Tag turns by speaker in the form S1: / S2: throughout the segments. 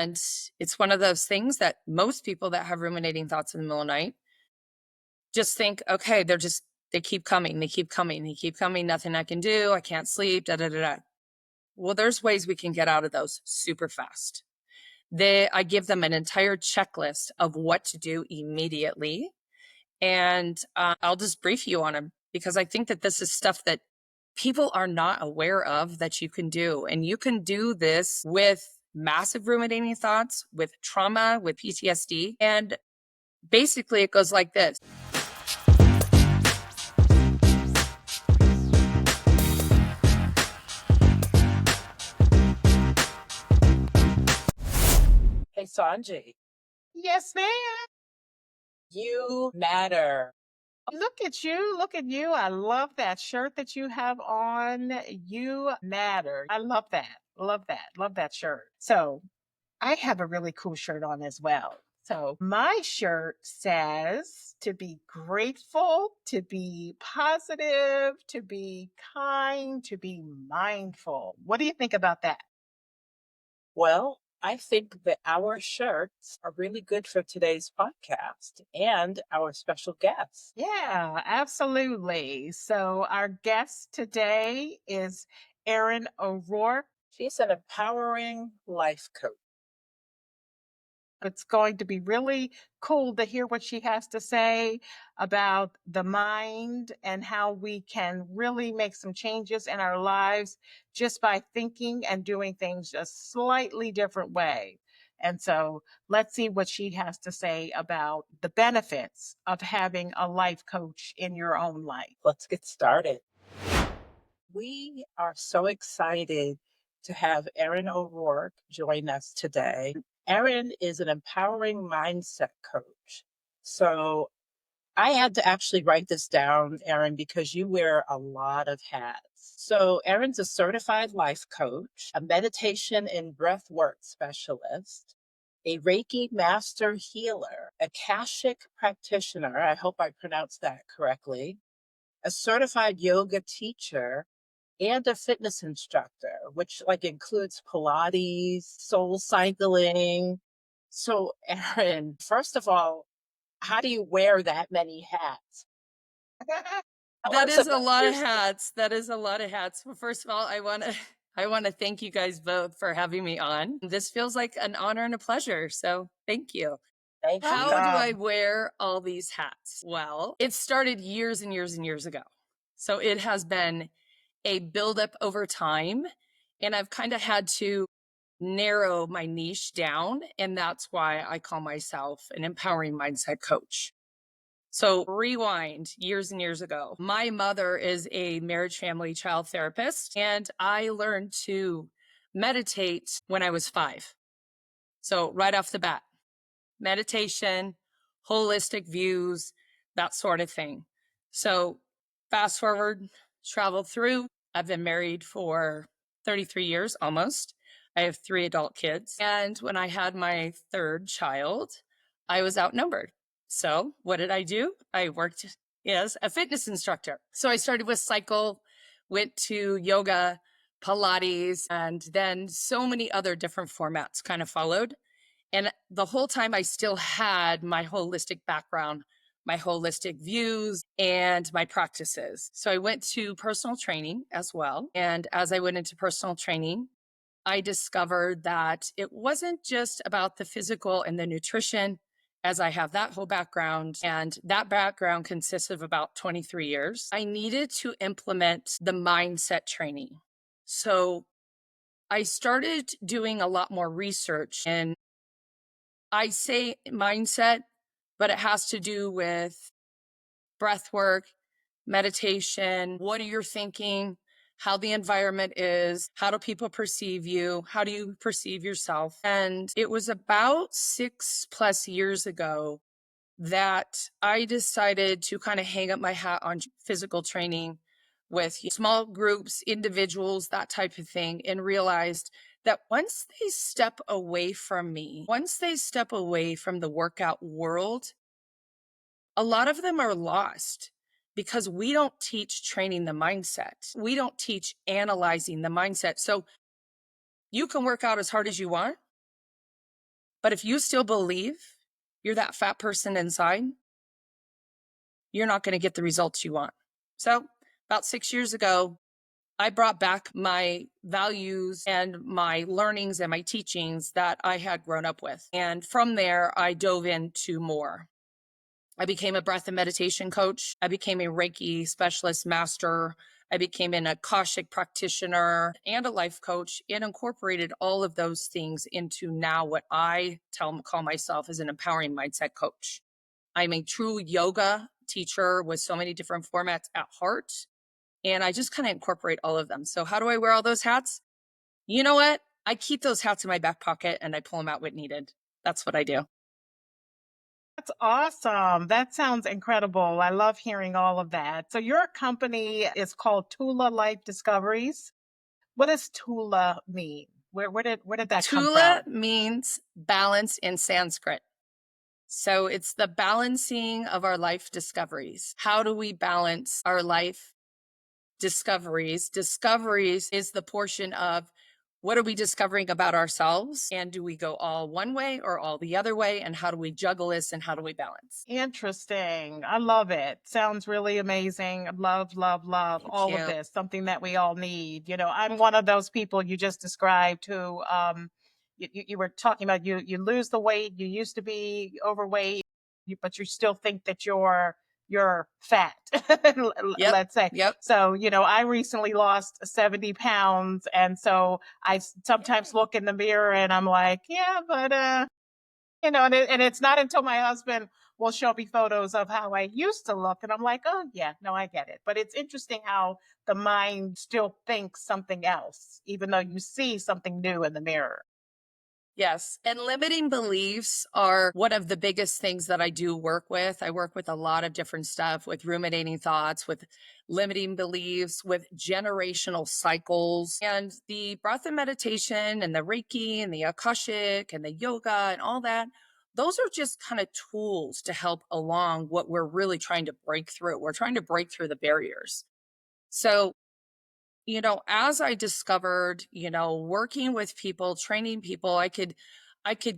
S1: And it's one of those things that most people that have ruminating thoughts in the middle of the night just think, okay, they keep coming, they keep coming, they keep coming, nothing I can do, I can't sleep, da da da da. Well, there's ways we can get out of those super fast. I give them an entire checklist of what to do immediately. And I'll just brief you on them because I think that this is stuff that people are not aware of that you can do. And you can do this with massive ruminating thoughts, with trauma, with PTSD. And basically, it goes like this.
S2: Hey, Sanji,
S3: Yes, ma'am.
S2: you matter.
S3: Look at you. Look at you. I love that shirt that you have on. You matter. I love that. Love that. Love that shirt. So I have a really cool shirt on as well. So my shirt says to be grateful, to be positive, to be kind, to be mindful. What do you think about that?
S2: Well, I think that our shirts are really good for today's podcast and our special guest.
S3: Yeah, absolutely. So our guest today is Erin O'Rourke.
S2: She's an empowering life coach.
S3: It's going to be really cool to hear what she has to say about the mind and how we can really make some changes in our lives just by thinking and doing things a slightly different way. And so let's see what she has to say about the benefits of having a life coach in your own life.
S2: Let's get started. We are so excited to have Erin O'Rourke join us today. Erin is an empowering mindset coach. So I had to actually write this down, Erin, because you wear a lot of hats. So Erin's a certified life coach, a meditation and breathwork specialist, a Reiki master healer, Akashic practitioner. I hope I pronounced that correctly. A certified yoga teacher and a fitness instructor, which like includes Pilates, soul cycling. So Erin, first of all, how do you wear that many hats? Tell
S1: That
S2: us
S1: is a
S2: about
S1: lot of
S2: yourself.
S1: hats. That is a lot of hats. Well, first of all, I want to thank you guys both for having me on. This feels like an honor and a pleasure. So thank you.
S2: Thank
S1: How
S2: you.
S1: do I wear all these hats? Well, it started years and years and years ago. So it has been a buildup over time. And I've kind of had to narrow my niche down. And that's why I call myself an empowering mindset coach. So rewind years and years ago. My mother is a marriage, family, child therapist, and I learned to meditate when I was 5. So right off the bat, meditation, holistic views, that sort of thing. So fast forward, traveled through. I've been married for 33 years almost. I have 3 adult kids. And when I had my 3rd child, I was outnumbered. So what did I do? I worked as a fitness instructor. So I started with cycle, went to yoga, Pilates, and then so many other different formats kind of followed. And the whole time I still had my holistic background, my holistic views, and my practices. So I went to personal training as well. And as I went into personal training, I discovered that it wasn't just about the physical and the nutrition, as I have that whole background. And that background consists of about 23 years. I needed to implement the mindset training. So I started doing a lot more research, and I say mindset, but it has to do with breath work, meditation. What are you thinking? How the environment is? How do people perceive you? How do you perceive yourself? And it was about 6+ years ago that I decided to kind of hang up my hat on physical training with small groups, individuals, that type of thing, and realized that once they step away from me, once they step away from the workout world, a lot of them are lost because we don't teach training the mindset. We don't teach analyzing the mindset. So you can work out as hard as you want, But if you still believe you're that fat person inside, you're not going to get the results you want. So, about 6 years ago, I brought back my values and my learnings and my teachings that I had grown up with. And from there, I dove into more. I became a breath and meditation coach. I became a Reiki specialist master. I became an Akashic practitioner and a life coach, and incorporated all of those things into now what I call myself as an empowering mindset coach. I'm a true yoga teacher with so many different formats at heart, and I just kind of incorporate all of them. So how do I wear all those hats? You know what? I keep those hats in my back pocket and I pull them out when needed. That's what I do.
S3: That's awesome. That sounds incredible. I love hearing all of that. So your company is called Tula Life Discoveries. What does Tula mean? Where did that come
S1: Tula
S3: from?
S1: means balance in Sanskrit. So it's the balancing of our life discoveries. How do we balance our life discoveries? Discoveries is the portion of what are we discovering about ourselves? And do we go all one way or all the other way? And how do we juggle this and how do we balance?
S3: Interesting. I love it. Sounds really amazing. Love, love, love
S1: Thank
S3: all of
S1: you.
S3: this. Something that we all need. I'm one of those people you just described who you were talking about you lose the weight, you used to be overweight, but you still think that you're fat,
S1: Yep.
S3: let's say.
S1: Yep.
S3: So, I recently lost 70 pounds. And so I sometimes look in the mirror and I'm like, yeah, but and it's not until my husband will show me photos of how I used to look, and I'm like, oh yeah, no, I get it. But it's interesting how the mind still thinks something else, even though you see something new in the mirror.
S1: Yes. And limiting beliefs are one of the biggest things that I do work with. I work with a lot of different stuff with ruminating thoughts, with limiting beliefs, with generational cycles, and the breath and meditation and the Reiki and the Akashic and the yoga and all that. Those are just kind of tools to help along what we're really trying to break through. We're trying to break through the barriers. So as I discovered, working with people, training people, I could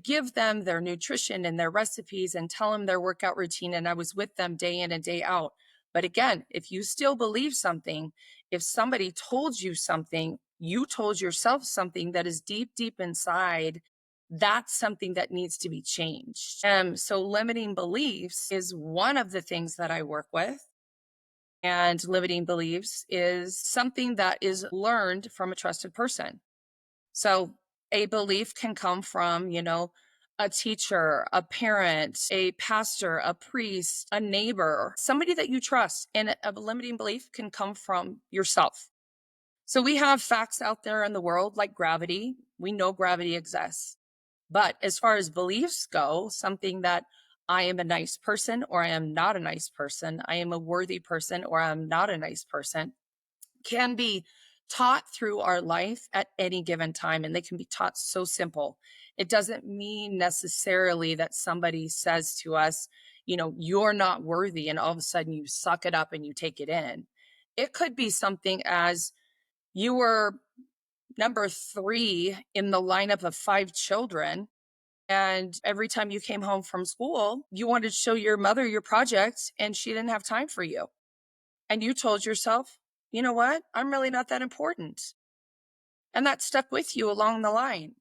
S1: give them their nutrition and their recipes and tell them their workout routine, and I was with them day in and day out. But again, if you still believe something, if somebody told you something, you told yourself something that is deep, deep inside, that's something that needs to be changed. So limiting beliefs is one of the things that I work with, and limiting beliefs is something that is learned from a trusted person. So a belief can come from, a teacher, a parent, a pastor, a priest, a neighbor, somebody that you trust. And a limiting belief can come from yourself. So we have facts out there in the world like gravity. We know gravity exists. But as far as beliefs go, something that I am a nice person or I am not a nice person, I am a worthy person or I'm not a nice person, can be taught through our life at any given time. And they can be taught so simple. It doesn't mean necessarily that somebody says to us, you're not worthy, and all of a sudden you suck it up and you take it in. It could be something as you were number 3 in the lineup of 5 children. And every time you came home from school, you wanted to show your mother your project and she didn't have time for you. And you told yourself, you know what? I'm really not that important. And that stuck with you along the line.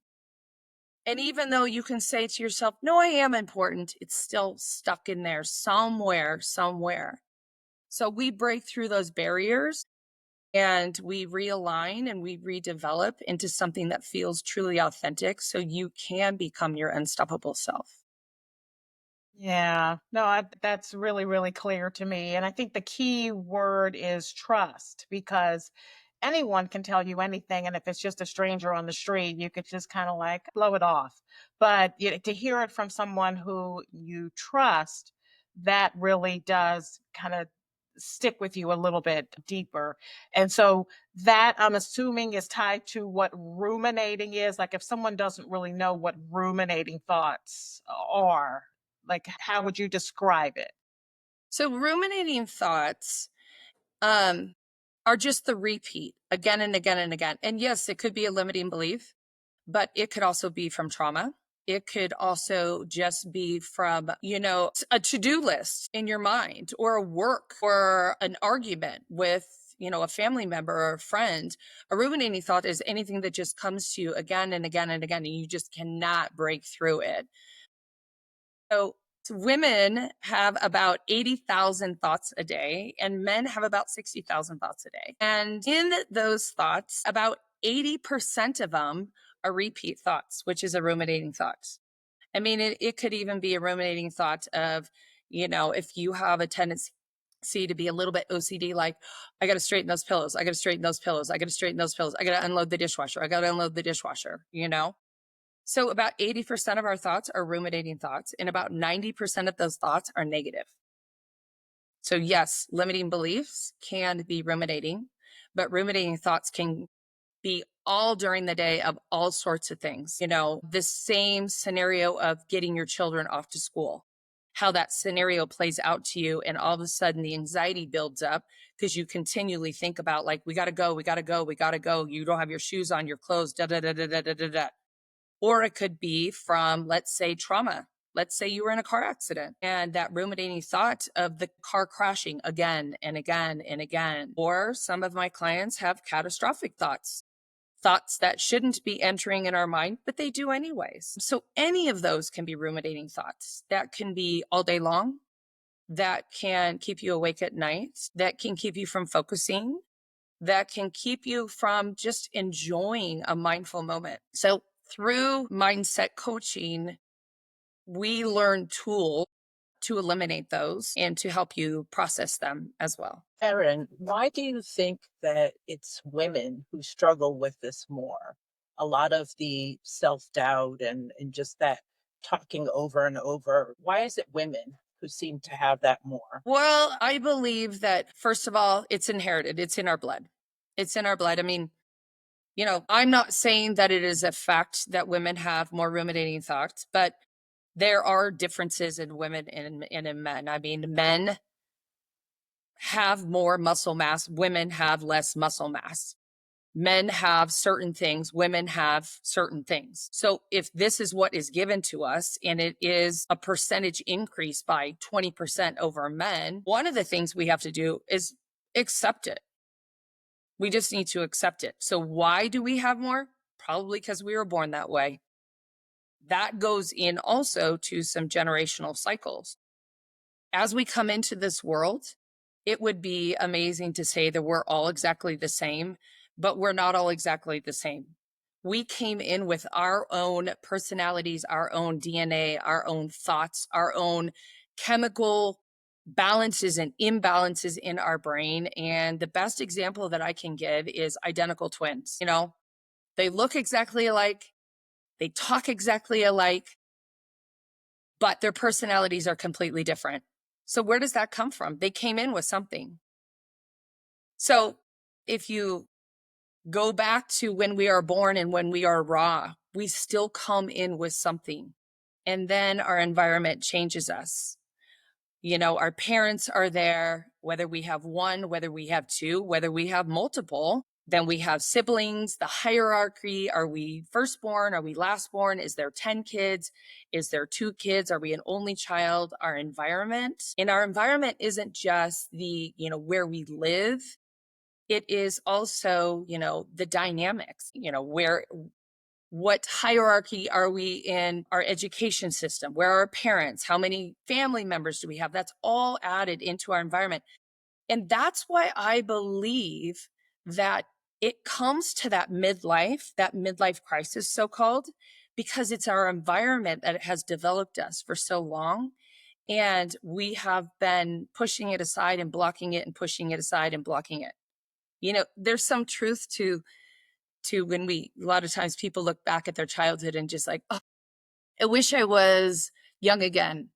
S1: And even though you can say to yourself, no, I am important, it's still stuck in there somewhere, somewhere. So we break through those barriers and we realign and we redevelop into something that feels truly authentic so you can become your unstoppable self.
S3: Yeah, no, that's really, really clear to me. And I think the key word is trust, because anyone can tell you anything. And if it's just a stranger on the street, you could just kind of like blow it off. But to hear it from someone who you trust, that really does kind of stick with you a little bit deeper. And so that, I'm assuming, is tied to what ruminating is. Like if someone doesn't really know what ruminating thoughts are, like how would you describe it?
S1: So ruminating thoughts um, are just the repeat again and again and again. And yes, it could be a limiting belief, but it could also be from trauma. It could also just be from, a to-do list in your mind, or a work, or an argument with, a family member or a friend. A ruminating thought is anything that just comes to you again and again and again, and you just cannot break through it. So women have about 80,000 thoughts a day, and men have about 60,000 thoughts a day. And in those thoughts, about 80% of them are repeat thoughts, which is a ruminating thought. I mean, it could even be a ruminating thought of, if you have a tendency to be a little bit OCD, like, I got to straighten those pillows. I got to straighten those pillows. I got to straighten those pillows. I got to unload the dishwasher. I got to unload the dishwasher. So about 80% of our thoughts are ruminating thoughts, and about 90% of those thoughts are negative. So yes, limiting beliefs can be ruminating, but ruminating thoughts can be all during the day of all sorts of things. The same scenario of getting your children off to school, how that scenario plays out to you, and all of a sudden the anxiety builds up because you continually think about, like, we got to go, we got to go, we got to go. You don't have your shoes on, your clothes, da da da da da da da da. Or it could be from, let's say, trauma. Let's say you were in a car accident, and that ruminating thought of the car crashing again and again and again. Or some of my clients have catastrophic thoughts, thoughts that shouldn't be entering in our mind, but they do anyways. So any of those can be ruminating thoughts. That can be all day long. That can keep you awake at night. That can keep you from focusing. That can keep you from just enjoying a mindful moment. So through mindset coaching, we learn tools to eliminate those and to help you process them as well.
S2: Erin, why do you think that it's women who struggle with this more? A lot of the self-doubt and just that talking over and over. Why is it women who seem to have that more?
S1: Well, I believe that, first of all, it's inherited. It's in our blood. It's in our blood. I mean, I'm not saying that it is a fact that women have more ruminating thoughts, but there are differences in women and in men. I mean, men have more muscle mass, women have less muscle mass. Men have certain things, women have certain things. So if this is what is given to us and it is a percentage increase by 20% over men, one of the things we have to do is accept it. We just need to accept it. So why do we have more? Probably because we were born that way. That goes in also to some generational cycles. As we come into this world, it would be amazing to say that we're all exactly the same, but we're not all exactly the same. We came in with our own personalities, our own DNA, our own thoughts, our own chemical balances and imbalances in our brain. And the best example that I can give is identical twins. They look exactly alike, they talk exactly alike, but their personalities are completely different. So where does that come from? They came in with something. So if you go back to when we are born and when we are raw, we still come in with something. And then our environment changes us. Our parents are there, whether we have one, whether we have two, whether we have multiple. Then we have siblings, the hierarchy. Are we firstborn? Are we lastborn? Is there 10 kids? Is there 2 kids? Are we an only child? Our environment. And our environment isn't just where we live. It is also, the dynamics, what hierarchy are we in our education system? Where are our parents? How many family members do we have? That's all added into our environment. And that's why I believe that it comes to that midlife crisis, so called, because it's our environment that has developed us for so long. And we have been pushing it aside and blocking it and pushing it aside and blocking it. There's some truth to when a lot of times people look back at their childhood and just like, oh, I wish I was young again,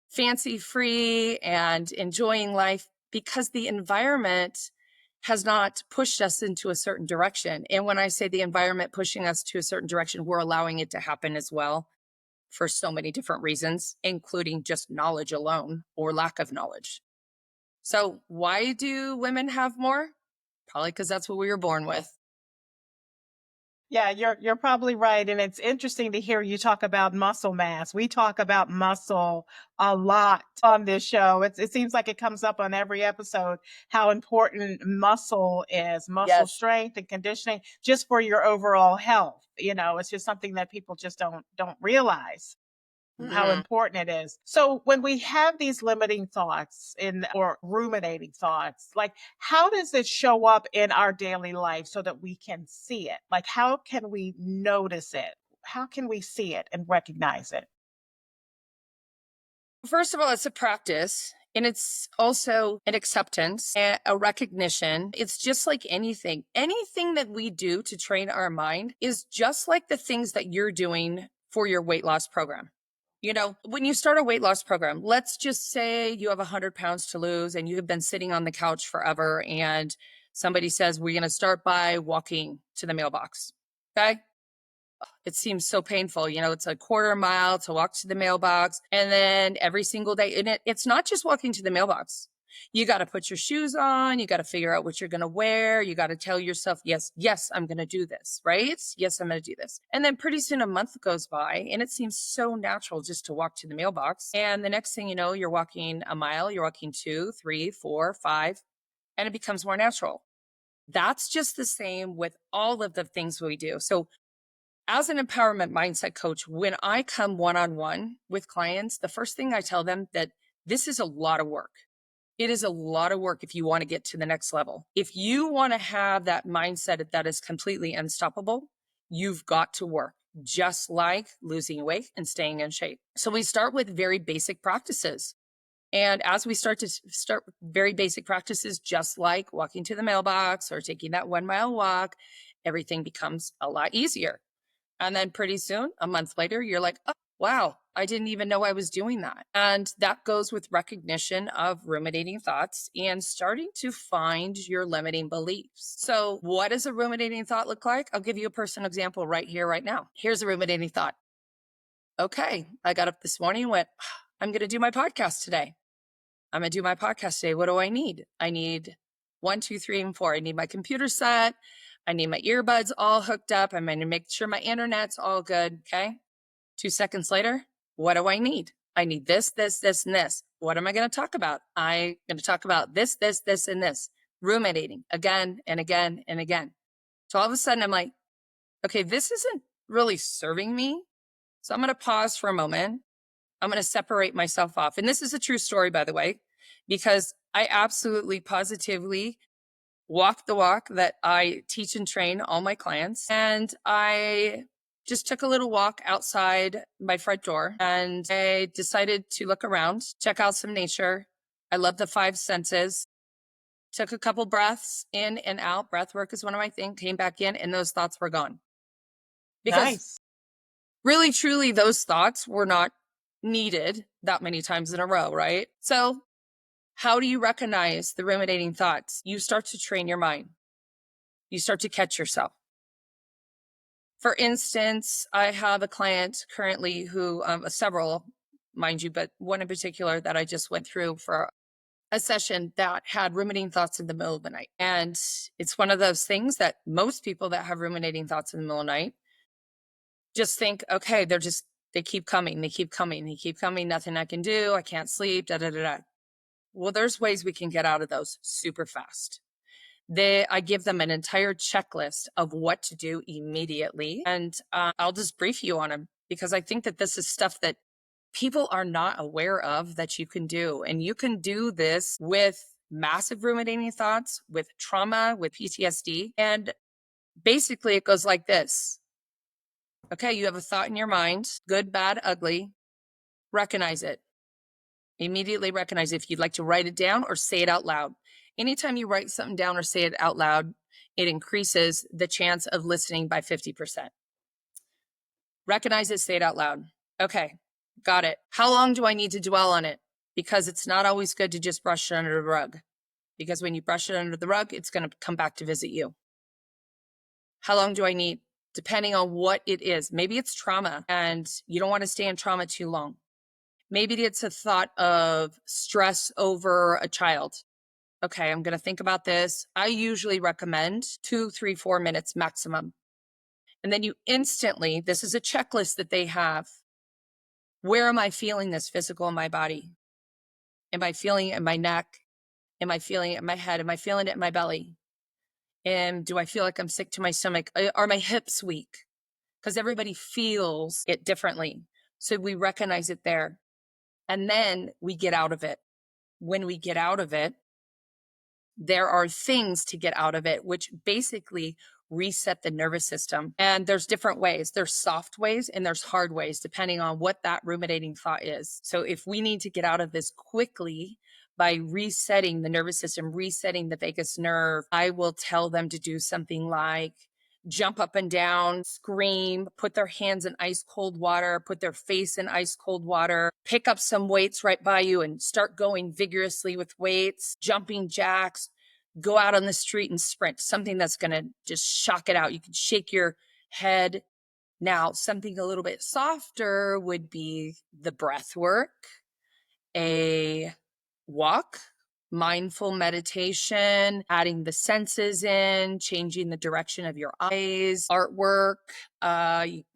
S1: fancy free and enjoying life, because the environment has not pushed us into a certain direction. And when I say the environment pushing us to a certain direction, we're allowing it to happen as well for so many different reasons, including just knowledge alone or lack of knowledge. So why do women have more? Probably because that's what we were born with.
S3: Yeah, you're probably right. And it's interesting to hear you talk about muscle mass. We talk about muscle a lot on this show. It seems like it comes up on every episode, how important muscle is, muscle
S1: Yes.
S3: strength and conditioning just for your overall health. It's just something that people just don't realize how
S1: Mhm.
S3: important it is. So when we have these limiting thoughts or ruminating thoughts, like how does it show up in our daily life so that we can see it? Like how can we notice it? How can we see it and recognize it?
S1: First of all, it's a practice and it's also an acceptance and a recognition. It's just like anything. Anything that we do to train our mind is just like the things that you're doing for your weight loss program. When you start a weight loss program, let's just say you have 100 pounds to lose and you have been sitting on the couch forever, and somebody says, we're going to start by walking to the mailbox. Okay. It seems so painful. It's a quarter mile to walk to the mailbox. And then every single day, and it's not just walking to the mailbox. You got to put your shoes on. You got to figure out what you're going to wear. You got to tell yourself, yes, yes, I'm going to do this, right? Yes, I'm going to do this. And then pretty soon a month goes by and it seems so natural just to walk to the mailbox. And the next thing you know, you're walking a mile, you're walking 2, 3, 4, 5, and it becomes more natural. That's just the same with all of the things we do. So as an empowerment mindset coach, when I come one-on-one with clients, the first thing I tell them that this is a lot of work. It is a lot of work if you want to get to the next level. If you want to have that mindset that is completely unstoppable, you've got to work, just like losing weight and staying in shape. So we start with very basic practices. And as we start with very basic practices, just like walking to the mailbox or taking that 1 mile walk, everything becomes a lot easier. And then pretty soon, a month later, you're like, oh, wow, I didn't even know I was doing that. And that goes with recognition of ruminating thoughts and starting to find your limiting beliefs. So, what does a ruminating thought look like? I'll give you a personal example right here, right now. Here's a ruminating thought. Okay, I got up this morning and went, I'm going to do my podcast today. I'm going to do my podcast today. What do I need? I need 1, 2, 3, and 4. I need my computer set. I need my earbuds all hooked up. I'm going to make sure my internet's all good. Okay. 2 seconds later, what do I need? I need this, this, this, and this. What am I going to talk about? I'm going to talk about this, this, this, and this. Ruminating again and again and again. So all of a sudden, I'm like, okay, this isn't really serving me. So I'm going to pause for a moment. I'm going to separate myself off. And this is a true story, by the way, because I absolutely positively walk the walk that I teach and train all my clients. And I just took a little walk outside my front door and I decided to look around, check out some nature. I love the 5 senses. Took a couple breaths in and out. Breathwork is one of my things. Came back in and those thoughts were gone. Because
S3: Nice.
S1: really, truly, those thoughts were not needed that many times in a row, right? So how do you recognize the ruminating thoughts? You start to train your mind. You start to catch yourself. For instance, I have a client currently who, several, mind you, but one in particular that I just went through for a session that had ruminating thoughts in the middle of the night. And it's one of those things that most people that have ruminating thoughts in the middle of the night just think, okay, they keep coming, they keep coming, they keep coming, nothing I can do, I can't sleep, da da da da. Well, there's ways we can get out of those super fast. I give them an entire checklist of what to do immediately. And I'll just brief you on them because I think that this is stuff that people are not aware of that you can do. And you can do this with massive ruminating thoughts, with trauma, with PTSD. And basically, it goes like this. Okay, you have a thought in your mind, good, bad, ugly. Recognize it. Immediately recognize if you'd like to write it down or say it out loud. Anytime you write something down or say it out loud, it increases the chance of listening by 50%. Recognize it, say it out loud. Okay, got it. How long do I need to dwell on it? Because it's not always good to just brush it under the rug. Because when you brush it under the rug, it's going to come back to visit you. How long do I need? Depending on what it is. Maybe it's trauma and you don't want to stay in trauma too long. Maybe it's a thought of stress over a child. Okay, I'm going to think about this. I usually recommend 2, 3, 4 minutes maximum. And then you instantly, this is a checklist that they have. Where am I feeling this physical in my body? Am I feeling it in my neck? Am I feeling it in my head? Am I feeling it in my belly? And do I feel like I'm sick to my stomach? Are my hips weak? Because everybody feels it differently. So we recognize it there. And then we get out of it. When we get out of it, there are things to get out of it, which basically reset the nervous system. And there's different ways. There's soft ways and there's hard ways, depending on what that ruminating thought is. So if we need to get out of this quickly by resetting the nervous system, resetting the vagus nerve, I will tell them to do something like jump up and down, scream, put their hands in ice cold water, put their face in ice cold water, pick up some weights right by you and start going vigorously with weights, jumping jacks, go out on the street and sprint, something that's going to just shock it out. You can shake your head. Now, something a little bit softer would be the breath work, a walk, mindful meditation, adding the senses in, changing the direction of your eyes, artwork.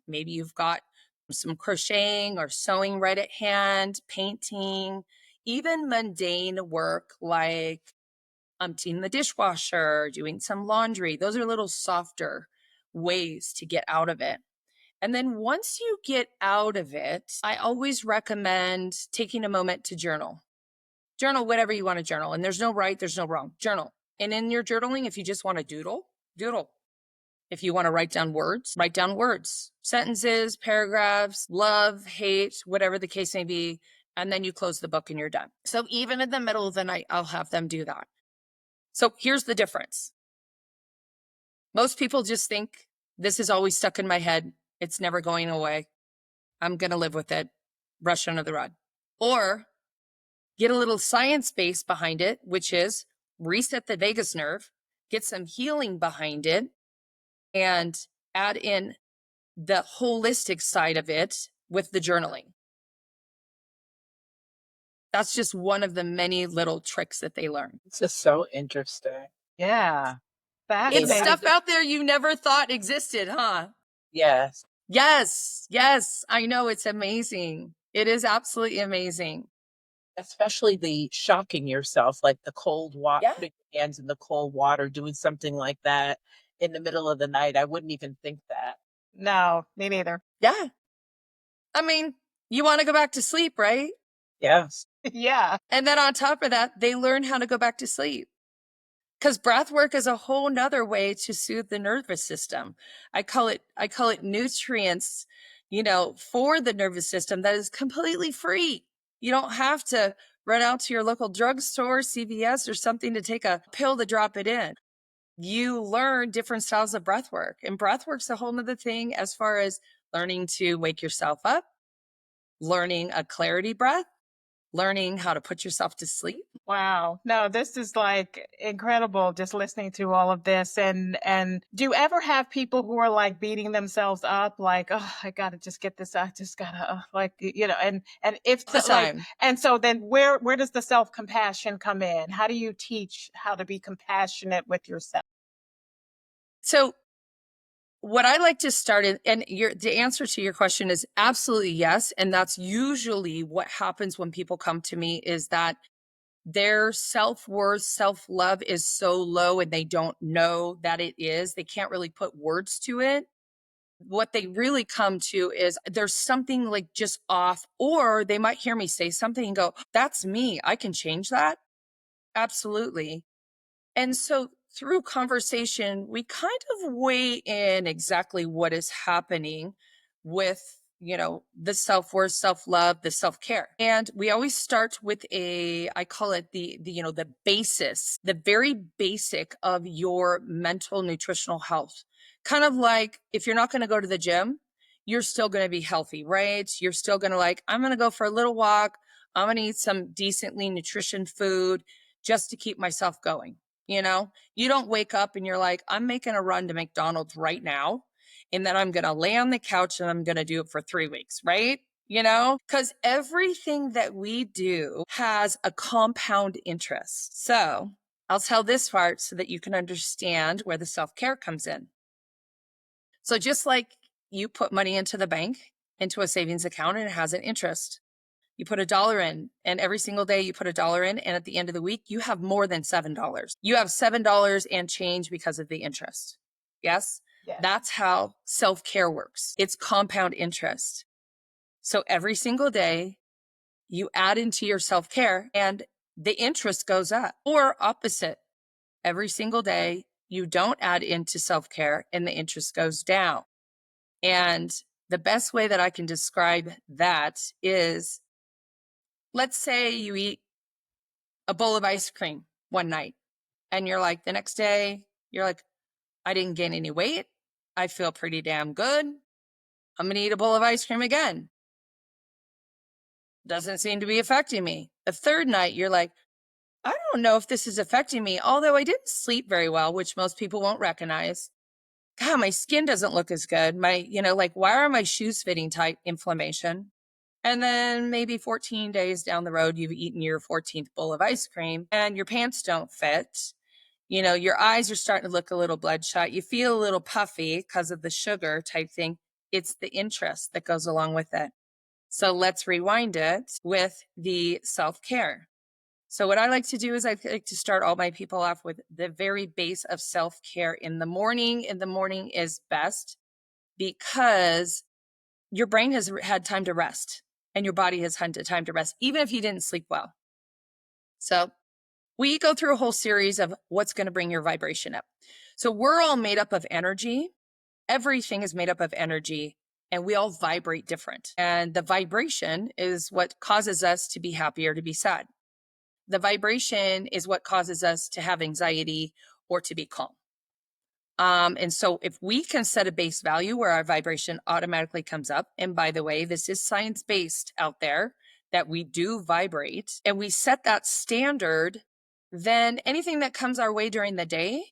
S1: Maybe you've got some crocheting or sewing right at hand, painting, even mundane work like emptying the dishwasher, doing some laundry. Those are little softer ways to get out of it. And then once you get out of it, I always recommend taking a moment to journal. Journal whatever you want to journal. And there's no right, there's no wrong. Journal. And in your journaling, if you just want to doodle, doodle. If you want to write down words, sentences, paragraphs, love, hate, whatever the case may be. And then you close the book and you're done. So even in the middle of the night, I'll have them do that. So here's the difference. Most people just think this is always stuck in my head. It's never going away. I'm going to live with it. Brush under the rug. Or get a little science base behind it, which is reset the vagus nerve, get some healing behind it, and add in the holistic side of it with the journaling. That's just one of the many little tricks that they learn.
S2: It's just so interesting.
S3: Yeah.
S1: It's
S2: Fascinating.
S1: stuff out there you never thought existed, huh?
S2: Yes.
S1: Yes, I know. It's amazing. It is absolutely amazing.
S2: Especially the shocking yourself, like the cold water,
S1: Yeah.
S2: putting your hands in the cold water, doing something like that in the middle of the night. I wouldn't even think that.
S3: No, me neither.
S1: Yeah. I mean, you want to go back to sleep, right?
S2: Yes.
S3: Yeah.
S1: And then on top of that, they learn how to go back to sleep. Because breath work is a whole nother way to soothe the nervous system. I call it nutrients, for the nervous system that is completely free. You don't have to run out to your local drugstore, CVS, or something to take a pill to drop it in. You learn different styles of breath work. And breath work's a whole nother thing as far as learning to wake yourself up, learning a clarity breath, learning how to put yourself to sleep.
S3: Wow. No, this is like incredible just listening to all of this. And do you ever have people who are like beating themselves up like, oh, I gotta just get this, I just gotta and if
S1: The
S3: so, like,
S1: time.
S3: and so then where does the self-compassion come in? How do you teach how to be compassionate with yourself?
S1: So what I like to start in, and the answer to your question is absolutely yes. And that's usually what happens when people come to me, is that their self-worth, self-love is so low and they don't know that it is. They can't really put words to it. What they really come to is there's something like just off, or they might hear me say something and go, that's me. I can change that. Absolutely. And so through conversation, we kind of weigh in exactly what is happening with, the self-worth, self-love, the self-care. And we always start with I call it the basis, the very basic of your mental nutritional health. Kind of like if you're not going to go to the gym, you're still going to be healthy, right? You're still going to I'm going to go for a little walk. I'm going to eat some decently nutrition food just to keep myself going. You don't wake up and you're like, I'm making a run to McDonald's right now. And then I'm going to lay on the couch and I'm going to do it for 3 weeks, right? Because everything that we do has a compound interest. So I'll tell this part so that you can understand where the self-care comes in. So just like you put money into the bank, into a savings account, and it has an interest. You put $1 in, and every single day you put $1 in, and at the end of the week, you have more than $7. You have $7 and change because of the interest. Yes?
S3: Yes.
S1: That's how self-care works. It's compound interest. So every single day, you add into your self-care and the interest goes up. Or opposite, every single day, you don't add into self-care and the interest goes down. And the best way that I can describe that is, let's say you eat a bowl of ice cream one night and you're like, the next day, you're like, I didn't gain any weight. I feel pretty damn good. I'm going to eat a bowl of ice cream again. Doesn't seem to be affecting me. The third night, you're like, I don't know if this is affecting me, although I didn't sleep very well, which most people won't recognize. God, my skin doesn't look as good. Why are my shoes fitting tight? Inflammation. And then maybe 14 days down the road, you've eaten your 14th bowl of ice cream and your pants don't fit. Your eyes are starting to look a little bloodshot. You feel a little puffy because of the sugar type thing. It's the interest that goes along with it. So let's rewind it with the self-care. So what I like to do is I like to start all my people off with the very base of self-care in the morning. In the morning is best because your brain has had time to rest and your body has had time to rest, even if you didn't sleep well. So we go through a whole series of what's going to bring your vibration up. So we're all made up of energy. Everything is made up of energy and we all vibrate different. And the vibration is what causes us to be happy or to be sad. The vibration is what causes us to have anxiety or to be calm. And so if we can set a base value where our vibration automatically comes up, and by the way, this is science-based out there, that we do vibrate, and we set that standard, then anything that comes our way during the day,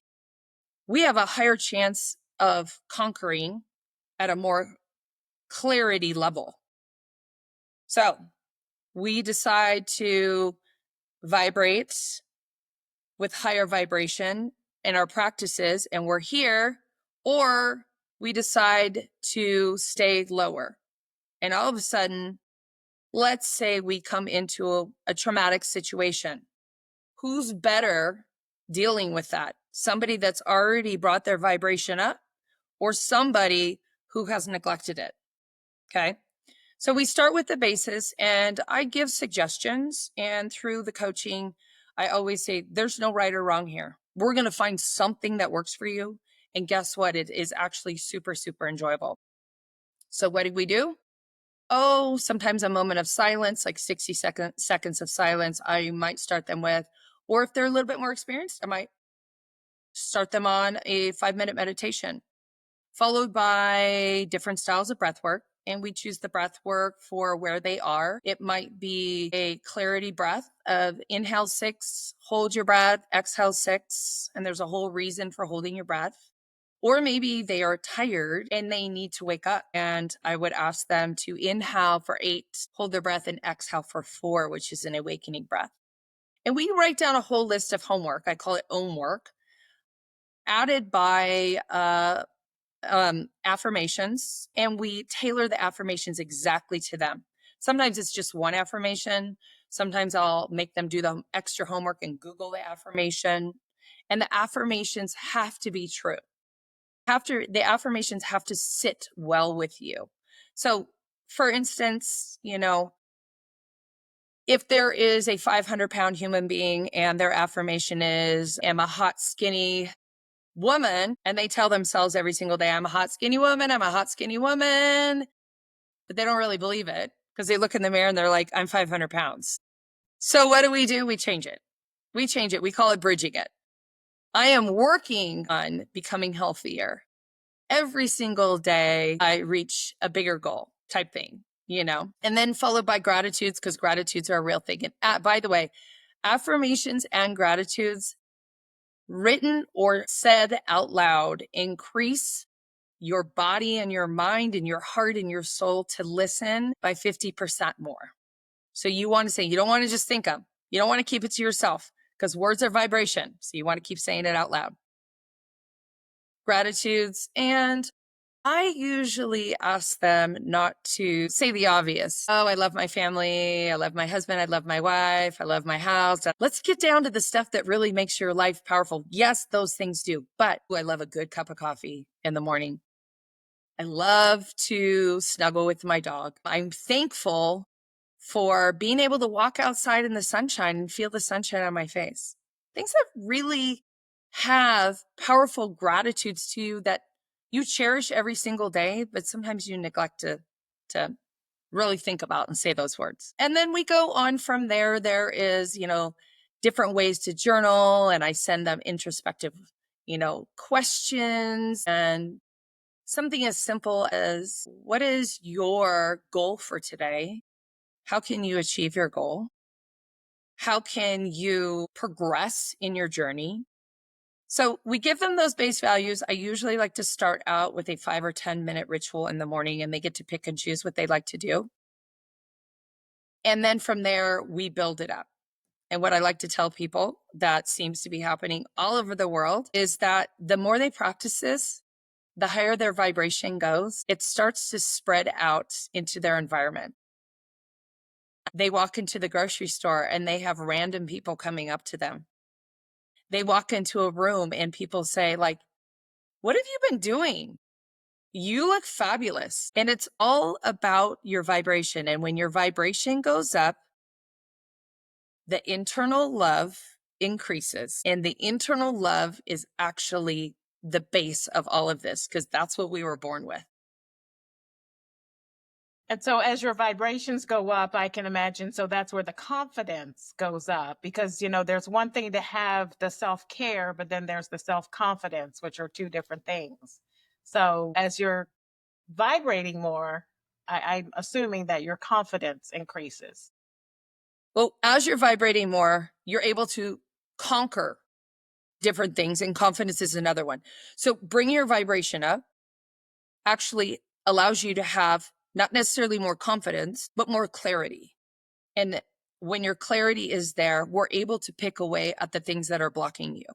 S1: we have a higher chance of conquering at a more clarity level. So we decide to vibrate with higher vibration in our practices and we're here, or we decide to stay lower. And all of a sudden, let's say we come into a traumatic situation. Who's better dealing with that? Somebody that's already brought their vibration up or somebody who has neglected it? Okay. So we start with the basis and I give suggestions, and through the coaching, I always say there's no right or wrong here. We're going to find something that works for you. And guess what? It is actually super, super enjoyable. So what do we do? Oh, sometimes a moment of silence, like 60 seconds of silence, I might start them with. Or if they're a little bit more experienced, I might start them on a 5-minute meditation, followed by different styles of breath work. And we choose the breath work for where they are. It might be a clarity breath of inhale 6, hold your breath, exhale 6. And there's a whole reason for holding your breath. Or maybe they are tired and they need to wake up. And I would ask them to inhale for 8, hold their breath, and exhale for 4, which is an awakening breath. And we write down a whole list of homework. I call it own work, added by affirmations, and we tailor the affirmations exactly to them. Sometimes it's just one affirmation. Sometimes I'll make them do the extra homework and Google the affirmation. And the affirmations have to be true. The affirmations have to sit well with you. So for instance, if there is a 500-pound human being and their affirmation is, I'm a hot, skinny woman, and they tell themselves every single day, I'm a hot, skinny woman, I'm a hot, skinny woman, but they don't really believe it because they look in the mirror and they're like, I'm 500 pounds. So what do? We change it. We call it bridging it. I am working on becoming healthier. Every single day, I reach a bigger goal type thing, and then followed by gratitudes, because gratitudes are a real thing. And by the way, affirmations and gratitudes written or said out loud increase your body and your mind and your heart and your soul to listen by 50% more. So you want to say, you don't want to just think them. You don't want to keep it to yourself because words are vibration. So you want to keep saying it out loud. Gratitudes. And I usually ask them not to say the obvious. Oh, I love my family. I love my husband. I love my wife. I love my house. Let's get down to the stuff that really makes your life powerful. Yes, those things do, but I love a good cup of coffee in the morning. I love to snuggle with my dog. I'm thankful for being able to walk outside in the sunshine and feel the sunshine on my face. Things that really have powerful gratitudes to you that you cherish every single day, but sometimes you neglect to really think about and say those words. And then we go on from there. There is, different ways to journal, and I send them introspective, questions, and something as simple as, what is your goal for today? How can you achieve your goal? How can you progress in your journey? So we give them those base values. I usually like to start out with a 5 or 10 minute ritual in the morning, and they get to pick and choose what they like to do. And then from there, we build it up. And what I like to tell people that seems to be happening all over the world is that the more they practice this, the higher their vibration goes, it starts to spread out into their environment. They walk into the grocery store and they have random people coming up to them. They walk into a room and people say, like, what have you been doing? You look fabulous. And it's all about your vibration. And when your vibration goes up, the internal love increases. And the internal love is actually the base of all of this, because that's what we were born with.
S3: And so as your vibrations go up, I can imagine, so that's where the confidence goes up, because, there's one thing to have the self-care, but then there's the self-confidence, which are two different things. So as you're vibrating more, I'm assuming that your confidence increases.
S1: Well, as you're vibrating more, you're able to conquer different things, and confidence is another one. So bringing your vibration up actually allows you to have not necessarily more confidence, but more clarity. And when your clarity is there, we're able to pick away at the things that are blocking you.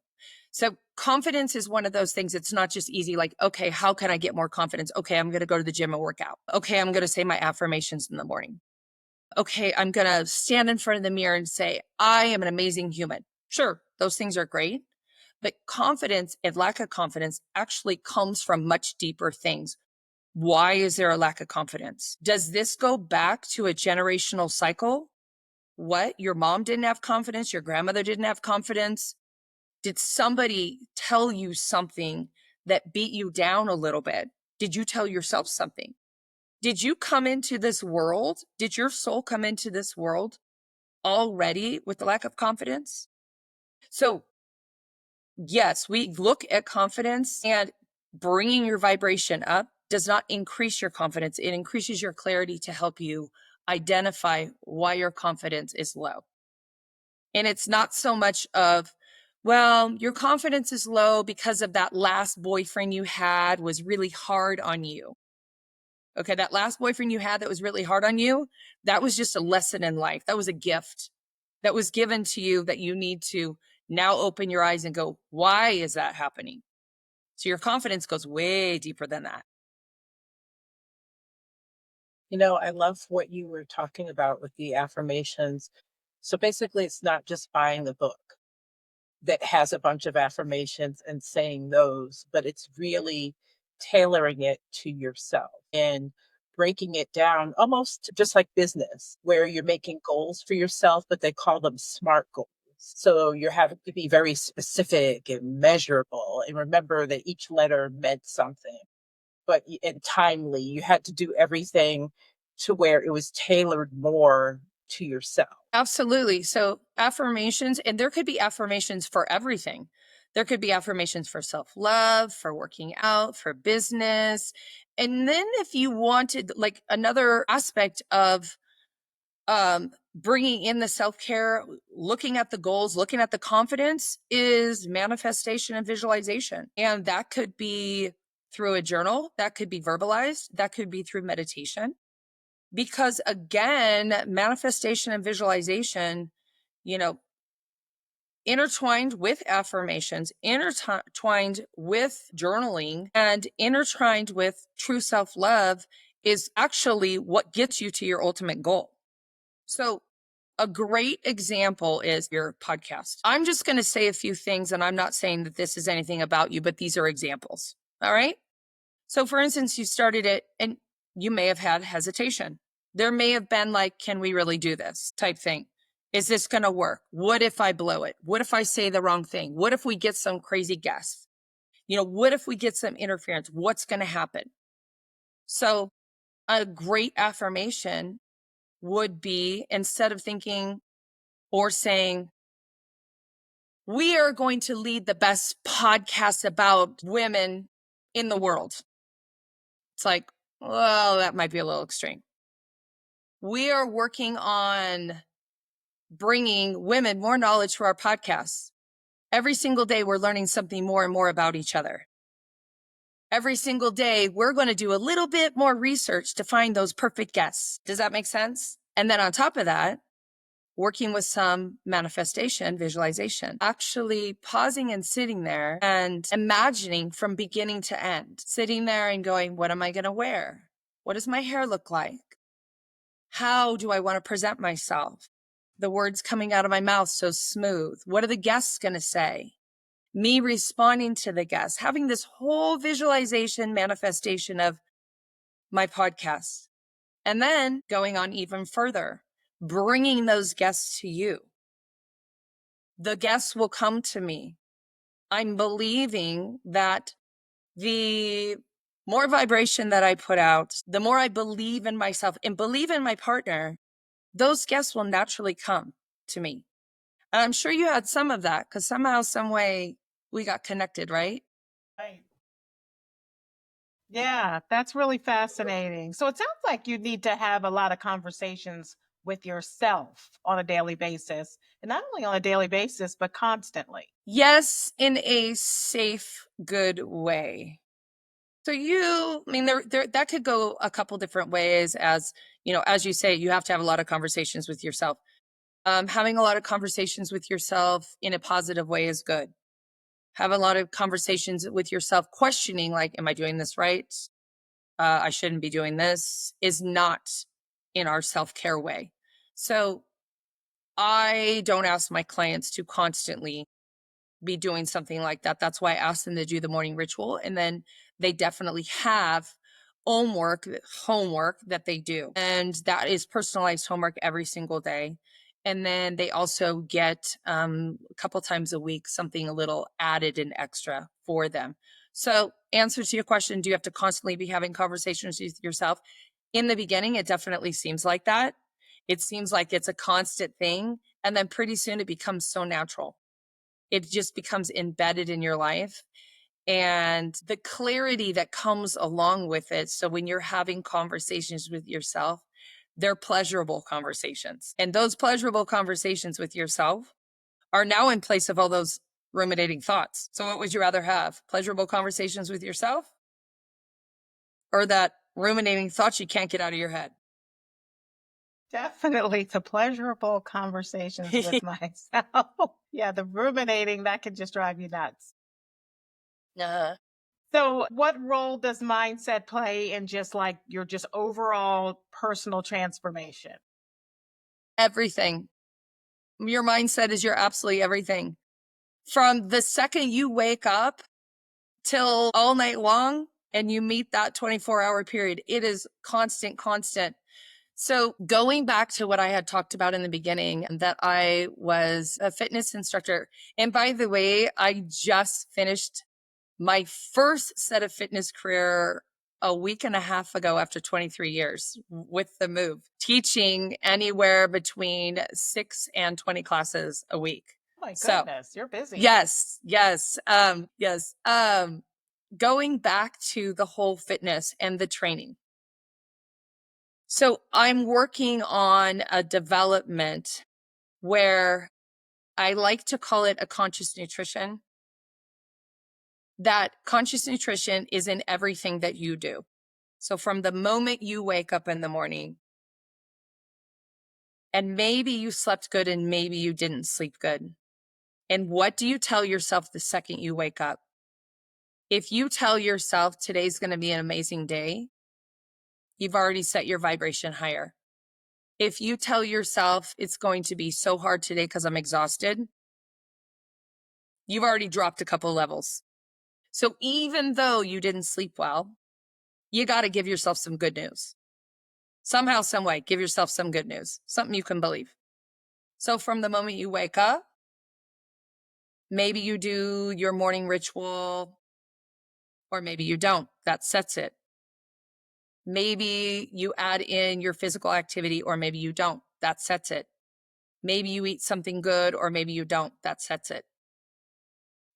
S1: So confidence is one of those things. It's not just easy, like, okay, how can I get more confidence? Okay, I'm going to go to the gym and work out. Okay, I'm going to say my affirmations in the morning. Okay, I'm going to stand in front of the mirror and say, I am an amazing human. Sure, those things are great. But confidence and lack of confidence actually comes from much deeper things. Why is there a lack of confidence? Does this go back to a generational cycle? What? Your mom didn't have confidence? Your grandmother didn't have confidence? Did somebody tell you something that beat you down a little bit? Did you tell yourself something? Did you come into this world? Did your soul come into this world already with the lack of confidence? So yes, we look at confidence, and bringing your vibration up does not increase your confidence. It increases your clarity to help you identify why your confidence is low. And it's not so much of, well, your confidence is low because of that last boyfriend you had was really hard on you. Okay, that last boyfriend you had that was really hard on you, that was just a lesson in life. That was a gift that was given to you that you need to now open your eyes and go, why is that happening? So your confidence goes way deeper than that.
S2: I love what you were talking about with the affirmations. So basically, it's not just buying the book that has a bunch of affirmations and saying those, but it's really tailoring it to yourself and breaking it down almost just like business, where you're making goals for yourself, but they call them SMART goals. So you're having to be very specific and measurable, and remember that each letter meant something, and timely. You had to do everything to where it was tailored more to yourself.
S1: Absolutely. So affirmations, and there could be affirmations for everything. There could be affirmations for self-love, for working out, for business. And then if you wanted, like, another aspect of bringing in the self-care, looking at the goals, looking at the confidence, is manifestation and visualization. And that could be through a journal, that could be verbalized, that could be through meditation. Because again, manifestation and visualization, you know, intertwined with affirmations, intertwined with journaling, and intertwined with true self-love is actually what gets you to your ultimate goal. So a great example is your podcast. I'm just going to say a few things, and I'm not saying that this is anything about you, but these are examples. All right. So for instance, you started it and you may have had hesitation. There may have been like, can we really do this type thing? Is this going to work? What if I blow it? What if I say the wrong thing? What if we get some crazy guests? What if we get some interference? What's going to happen? So a great affirmation would be, instead of thinking or saying, we are going to lead the best podcast about women in the world. It's like, well, that might be a little extreme. We are working on bringing women more knowledge to our podcasts. Every single day, we're learning something more and more about each other. Every single day, we're going to do a little bit more research to find those perfect guests. Does that make sense? And then on top of that, working with some manifestation, visualization, actually pausing and sitting there and imagining from beginning to end, sitting there and going, what am I going to wear? What does my hair look like? How do I want to present myself? The words coming out of my mouth so smooth. What are the guests going to say? Me responding to the guests, having this whole visualization manifestation of my podcast. And then going on even further, bringing those guests to you. The guests will come to me. I'm believing that the more vibration that I put out, the more I believe in myself and believe in my partner, those guests will naturally come to me. And I'm sure you had some of that because somehow, some way we got connected, right?
S3: Right. Yeah, that's really fascinating. So it sounds like you need to have a lot of conversations with yourself on a daily basis, and not only on a daily basis, but constantly.
S1: Yes, in a safe, good way. So that could go a couple different ways. As as you say, you have to have a lot of conversations with yourself. Having a lot of conversations with yourself in a positive way is good. Have a lot of conversations with yourself, questioning, like, am I doing this right? I shouldn't be doing this, is not in our self-care way. So I don't ask my clients to constantly be doing something like that. That's why I ask them to do the morning ritual. And then they definitely have homework that they do. And that is personalized homework every single day. And then they also get a couple times a week something a little added and extra for them. So, answer to your question, do you have to constantly be having conversations with yourself? In the beginning, it definitely seems like that. It seems like it's a constant thing. And then pretty soon it becomes so natural. It just becomes embedded in your life. And the clarity that comes along with it. So when you're having conversations with yourself, they're pleasurable conversations. And those pleasurable conversations with yourself are now in place of all those ruminating thoughts. So what would you rather have? Pleasurable conversations with yourself, or that ruminating thoughts you can't get out of your head?
S3: Definitely the pleasurable conversations with myself. Yeah, the ruminating, that could just drive you nuts.
S1: Uh,
S3: So, what role does mindset play in just like your just overall personal transformation?
S1: Everything. Your mindset is your absolutely everything. From the second you wake up till all night long and you meet that 24-hour period, it is constant. So going back to what I had talked about in the beginning, that I was a fitness instructor. And by the way, I just finished my first set of fitness career a week and a half ago after 23 years with the move, teaching anywhere between 6 and 20 classes a week.
S3: Oh my
S1: So
S3: goodness, you're busy.
S1: yes. Going back to the whole fitness and the training. So I'm working on a development where I like to call it a conscious nutrition. That conscious nutrition is in everything that you do. So from the moment you wake up in the morning, and maybe you slept good and maybe you didn't sleep good, And what do you tell yourself the second you wake up? If you tell yourself today's going to be an amazing day, you've already set your vibration higher. If you tell yourself it's going to be so hard today because I'm exhausted, you've already dropped a couple levels. So even though you didn't sleep well, you got to give yourself some good news. Somehow, some way, give yourself some good news, something you can believe. So from the moment you wake up, maybe you do your morning ritual, or maybe you don't. That sets it. Maybe you add in your physical activity, or maybe you don't. That sets it. Maybe you eat something good, or maybe you don't. That sets it.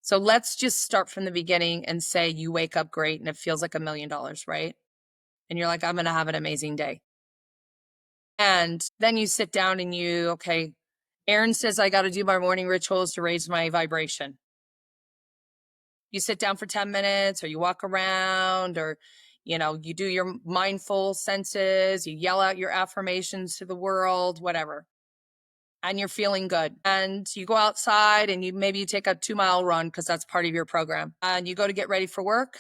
S1: So let's just start from the beginning and say you wake up great and it feels like $1 million, right? And you're like, I'm going to have an amazing day. And then you sit down and okay, Erin says I got to do my morning rituals to raise my vibration. You sit down for 10 minutes, or you walk around, or, you do your mindful senses, you yell out your affirmations to the world, whatever. And you're feeling good. And you go outside and maybe you take a 2-mile run because that's part of your program. And you go to get ready for work.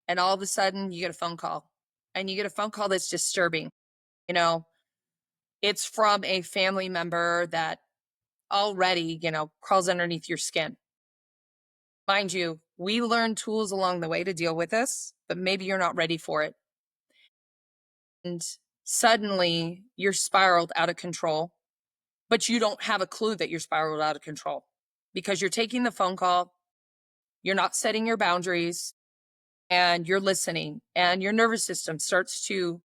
S1: And all of a sudden you get a phone call, and you get a phone call that's disturbing. It's from a family member that already, crawls underneath your skin. Mind you, we learn tools along the way to deal with this, but maybe you're not ready for it. And suddenly you're spiraled out of control, but you don't have a clue that you're spiraled out of control because you're taking the phone call, you're not setting your boundaries, and you're listening, and your nervous system starts to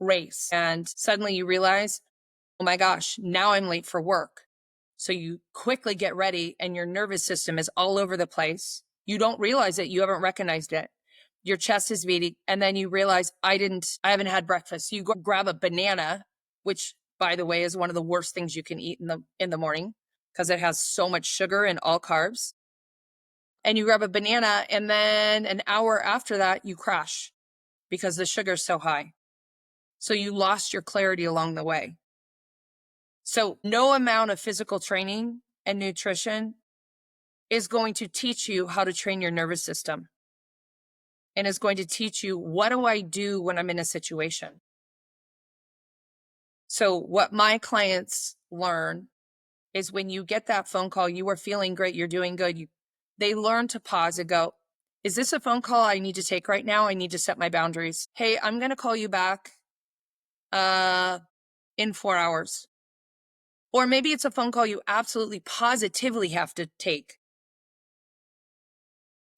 S1: race. And suddenly you realize, oh my gosh, now I'm late for work. So you quickly get ready, and your nervous system is all over the place. You don't realize it. You haven't recognized it. Your chest is beating. And then you realize I haven't had breakfast. So you go grab a banana, which by the way is one of the worst things you can eat in the morning because it has so much sugar and all carbs. And you grab a banana, and then an hour after that you crash because the sugar's so high. So you lost your clarity along the way. So no amount of physical training and nutrition is going to teach you how to train your nervous system, and is going to teach you, what do I do when I'm in a situation? So what my clients learn is when you get that phone call, you are feeling great, you're doing good. They learn to pause and go, is this a phone call I need to take right now? I need to set my boundaries. Hey, I'm going to call you back in 4 hours. Or maybe it's a phone call you absolutely positively have to take.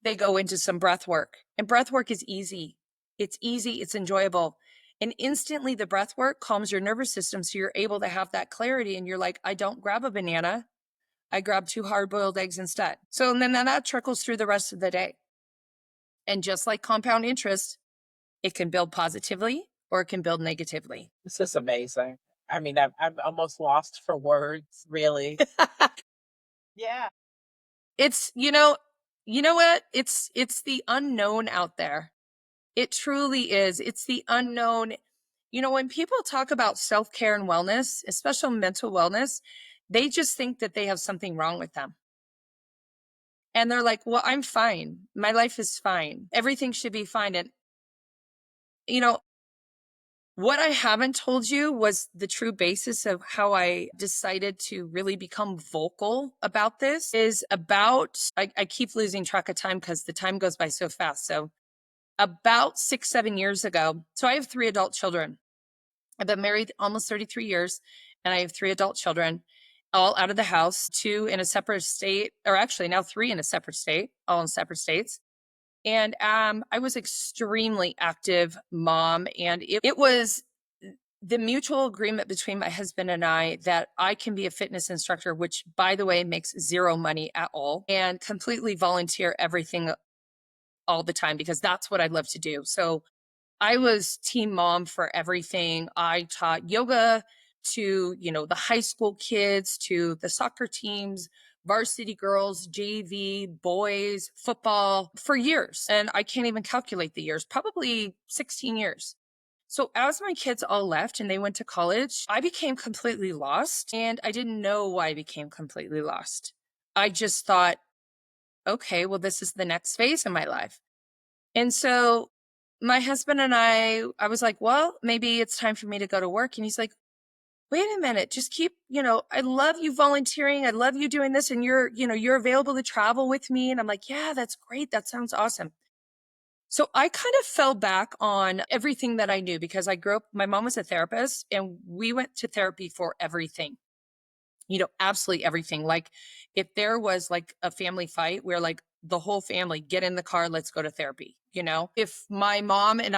S1: They go into some breath work, and breath work is easy. It's easy, it's enjoyable. And instantly the breath work calms your nervous system. So you're able to have that clarity, and you're like, I don't grab a banana. I grab 2 hard-boiled eggs instead. So then that trickles through the rest of the day. And just like compound interest, it can build positively or it can build negatively.
S2: This is amazing. I mean, I'm almost lost for words, really.
S3: Yeah.
S1: It's, you know what? It's the unknown out there. It truly is. It's the unknown. When people talk about self-care and wellness, especially mental wellness, they just think that they have something wrong with them. And they're like, well, I'm fine. My life is fine. Everything should be fine. And, what I haven't told you was the true basis of how I decided to really become vocal about this is about, I keep losing track of time because the time goes by so fast. So about 6-7 years ago, so I have 3 adult children. I've been married almost 33 years, and I have 3 adult children, all out of the house, 2 in a separate state, or actually now 3 in a separate state, all in separate states. And I was extremely active mom, and it was the mutual agreement between my husband and I that I can be a fitness instructor, which by the way makes 0 money at all, and completely volunteer everything all the time because that's what I love to do. So I was team mom for everything. I taught yoga to, the high school kids, to the soccer teams, varsity girls, JV, boys, football for years. And I can't even calculate the years, probably 16 years. So as my kids all left and they went to college, I became completely lost, and I didn't know why I became completely lost. I just thought, okay, well, this is the next phase in my life. And so my husband and I was like, well, maybe it's time for me to go to work. And he's like, wait a minute, just keep, I love you volunteering. I love you doing this. And you're available to travel with me. And I'm like, yeah, that's great. That sounds awesome. So I kind of fell back on everything that I knew because I grew up, my mom was a therapist and we went to therapy for everything, absolutely everything. Like if there was like a family fight, we're like the whole family, get in the car, let's go to therapy. If my mom and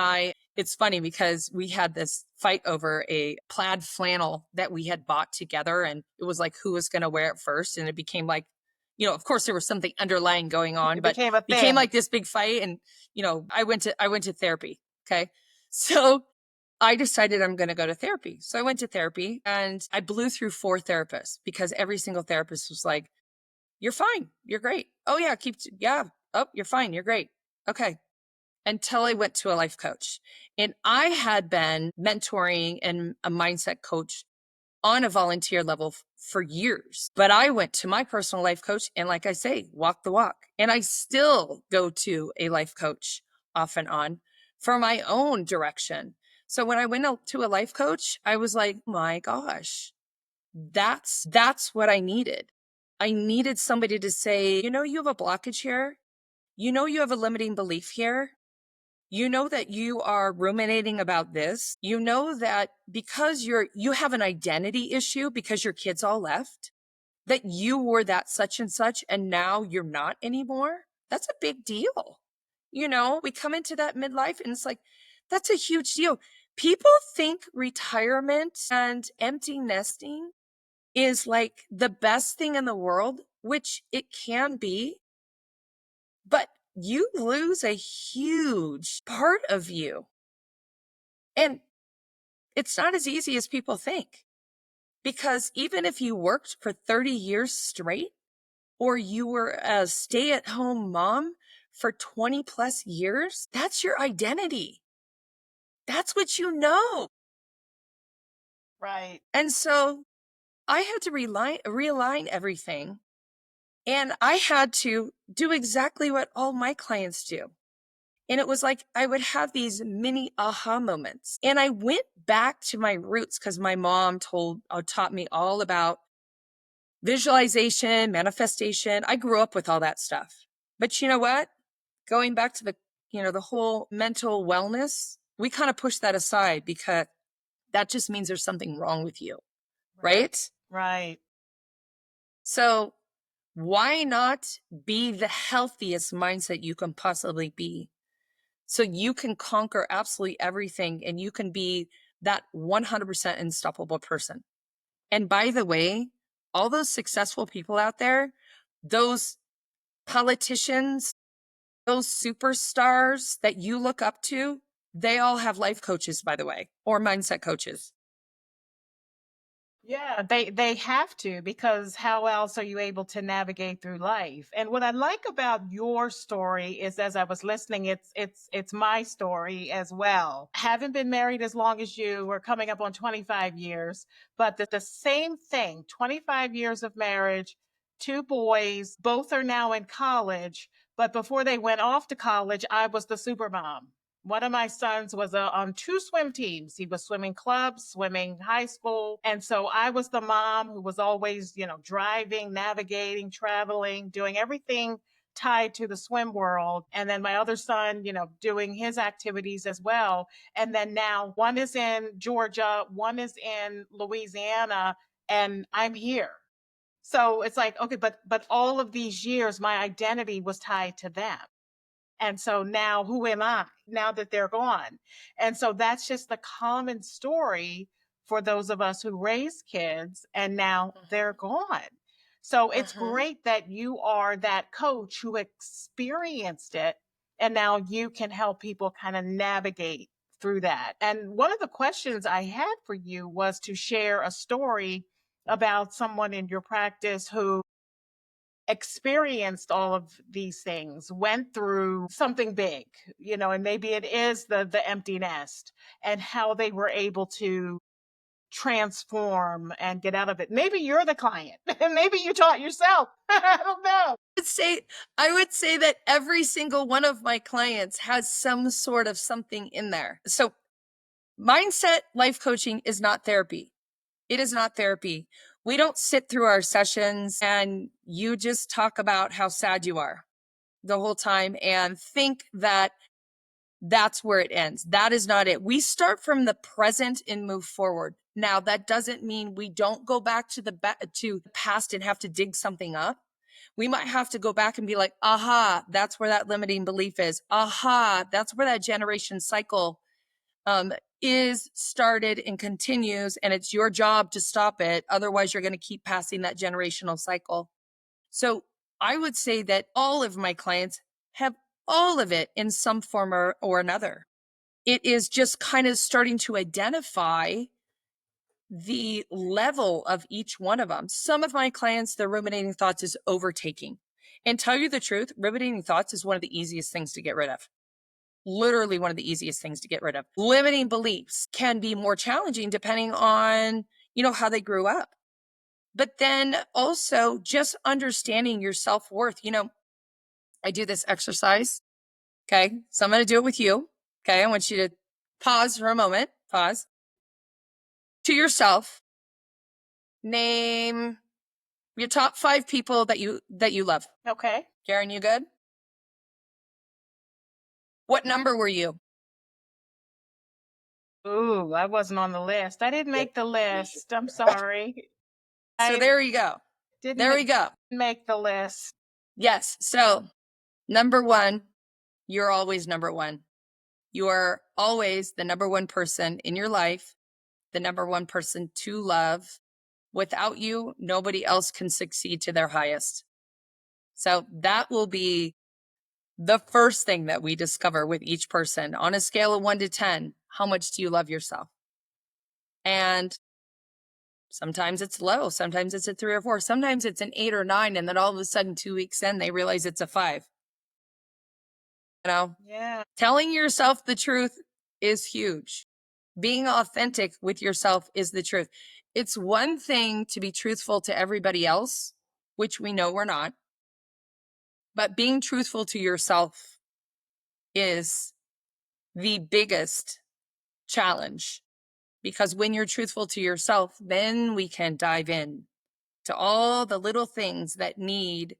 S1: it's funny because we had this fight over a plaid flannel that we had bought together and it was like, who was going to wear it first? And it became like, of course there was something underlying going on,
S3: It
S1: but
S3: became a
S1: became
S3: thing.
S1: like this big fight. And, I went to therapy. Okay. So I decided I'm going to go to therapy. So I went to therapy and I blew through 4 therapists because every single therapist was like, you're fine. You're great. Oh yeah. Yeah. Oh, you're fine. You're great. Okay. Until I went to a life coach and I had been mentoring and a mindset coach on a volunteer level for years, but I went to my personal life coach and like I say, walk the walk. And I still go to a life coach off and on for my own direction. So when I went out to a life coach, I was like, my gosh, that's what I needed. I needed somebody to say, you have a blockage here. You have a limiting belief here. You know that you are ruminating about this. You know that because you have an identity issue because your kids all left, that you were that such and such and now you're not anymore. That's a big deal. We come into that midlife and it's like, that's a huge deal. People think retirement and empty nesting is like the best thing in the world, which it can be, but you lose a huge part of you. And it's not as easy as people think. Because even if you worked for 30 years straight, or you were a stay-at-home mom for 20 plus years, that's your identity. That's what you know.
S3: Right.
S1: And so I had to realign everything. And I had to do exactly what all my clients do. And it was like I would have these mini aha moments. And I went back to my roots because my mom taught me all about visualization, manifestation. I grew up with all that stuff. But you know what? Going back to the whole mental wellness, we kind of push that aside because that just means there's something wrong with you, right?
S3: Right.
S1: So why not be the healthiest mindset you can possibly be? So you can conquer absolutely everything and you can be that 100% unstoppable person. And by the way, all those successful people out there, those politicians, those superstars that you look up to, they all have life coaches, by the way, or mindset coaches.
S3: Yeah, they have to, because how else are you able to navigate through life? And what I like about your story is, as I was listening, it's my story as well. Haven't been married as long as you. We're coming up on 25 years, but the same thing, 25 years of marriage, 2 boys, both are now in college, but before they went off to college, I was the super mom. One of my sons was on 2 swim teams. He was swimming clubs, swimming high school. And so I was the mom who was always, driving, navigating, traveling, doing everything tied to the swim world. And then my other son, doing his activities as well. And then now one is in Georgia, one is in Louisiana, and I'm here. So it's like, okay, but all of these years, my identity was tied to them. And so now who am I now that they're gone? And so that's just the common story for those of us who raise kids and now they're gone. So it's great that you are that coach who experienced it and now you can help people kind of navigate through that. And one of the questions I had for you was to share a story about someone in your practice who experienced all of these things, went through something big, and maybe it is the empty nest, and how they were able to transform and get out of it? Maybe you're the client. Maybe you taught yourself. I don't know.
S1: I would say that every single one of my clients has some sort of something in there. So mindset life coaching is not therapy. It is not therapy. We don't sit through our sessions and you just talk about how sad you are the whole time and think that that's where it ends. That is not it. We start from the present and move forward. Now, that doesn't mean we don't go back to the past and have to dig something up. We might have to go back and be like, aha, that's where that limiting belief is. Aha, that's where that generation cycle is started and continues, and it's your job to stop it. Otherwise, you're going to keep passing that generational cycle. So I would say that all of my clients have all of it in some form or another. It is just kind of starting to identify the level of each one of them. Some of my clients, their ruminating thoughts is overtaking. And tell you the truth, ruminating thoughts is one of the easiest things to get rid of. Literally one of the easiest things to get rid of. Limiting beliefs can be more challenging depending on, how they grew up. But then also just understanding your self-worth. I do this exercise. Okay. So I'm going to do it with you. Okay. I want you to pause for a moment. Pause. To yourself, name your top 5 people that you love.
S3: Okay.
S1: Karen, you good? What number were you?
S3: Ooh, I wasn't on the list. I didn't make the list. I'm sorry.
S1: So there you go. There we go.
S3: Make the list.
S1: Yes. So number 1, you're always number 1. You are always the number 1 person in your life, the number 1 person to love. Without you, nobody else can succeed to their highest. So that will be the first thing that we discover with each person on a scale of 1 to 10. How much do you love yourself? And sometimes it's low. Sometimes it's a 3 or 4. Sometimes it's an 8 or 9. And then all of a sudden, 2 weeks in, they realize it's a 5.
S3: Yeah.
S1: Telling yourself the truth is huge. Being authentic with yourself is the truth. It's one thing to be truthful to everybody else, which we know we're not. But being truthful to yourself is the biggest challenge, because when you're truthful to yourself, then we can dive in to all the little things that need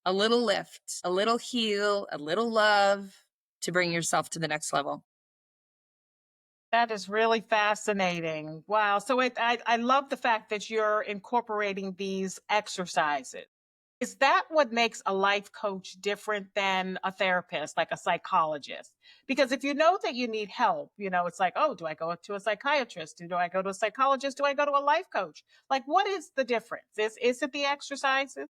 S1: a little lift, a little heal, a little love to bring yourself to the next level.
S3: That is really fascinating. Wow. So I love the fact that you're incorporating these exercises. Is that what makes a life coach different than a therapist, like a psychologist? Because if you know that you need help, it's like, oh, do I go to a psychiatrist? Do I go to a psychologist? Do I go to a life coach? Like, what is the difference? Is it the exercises?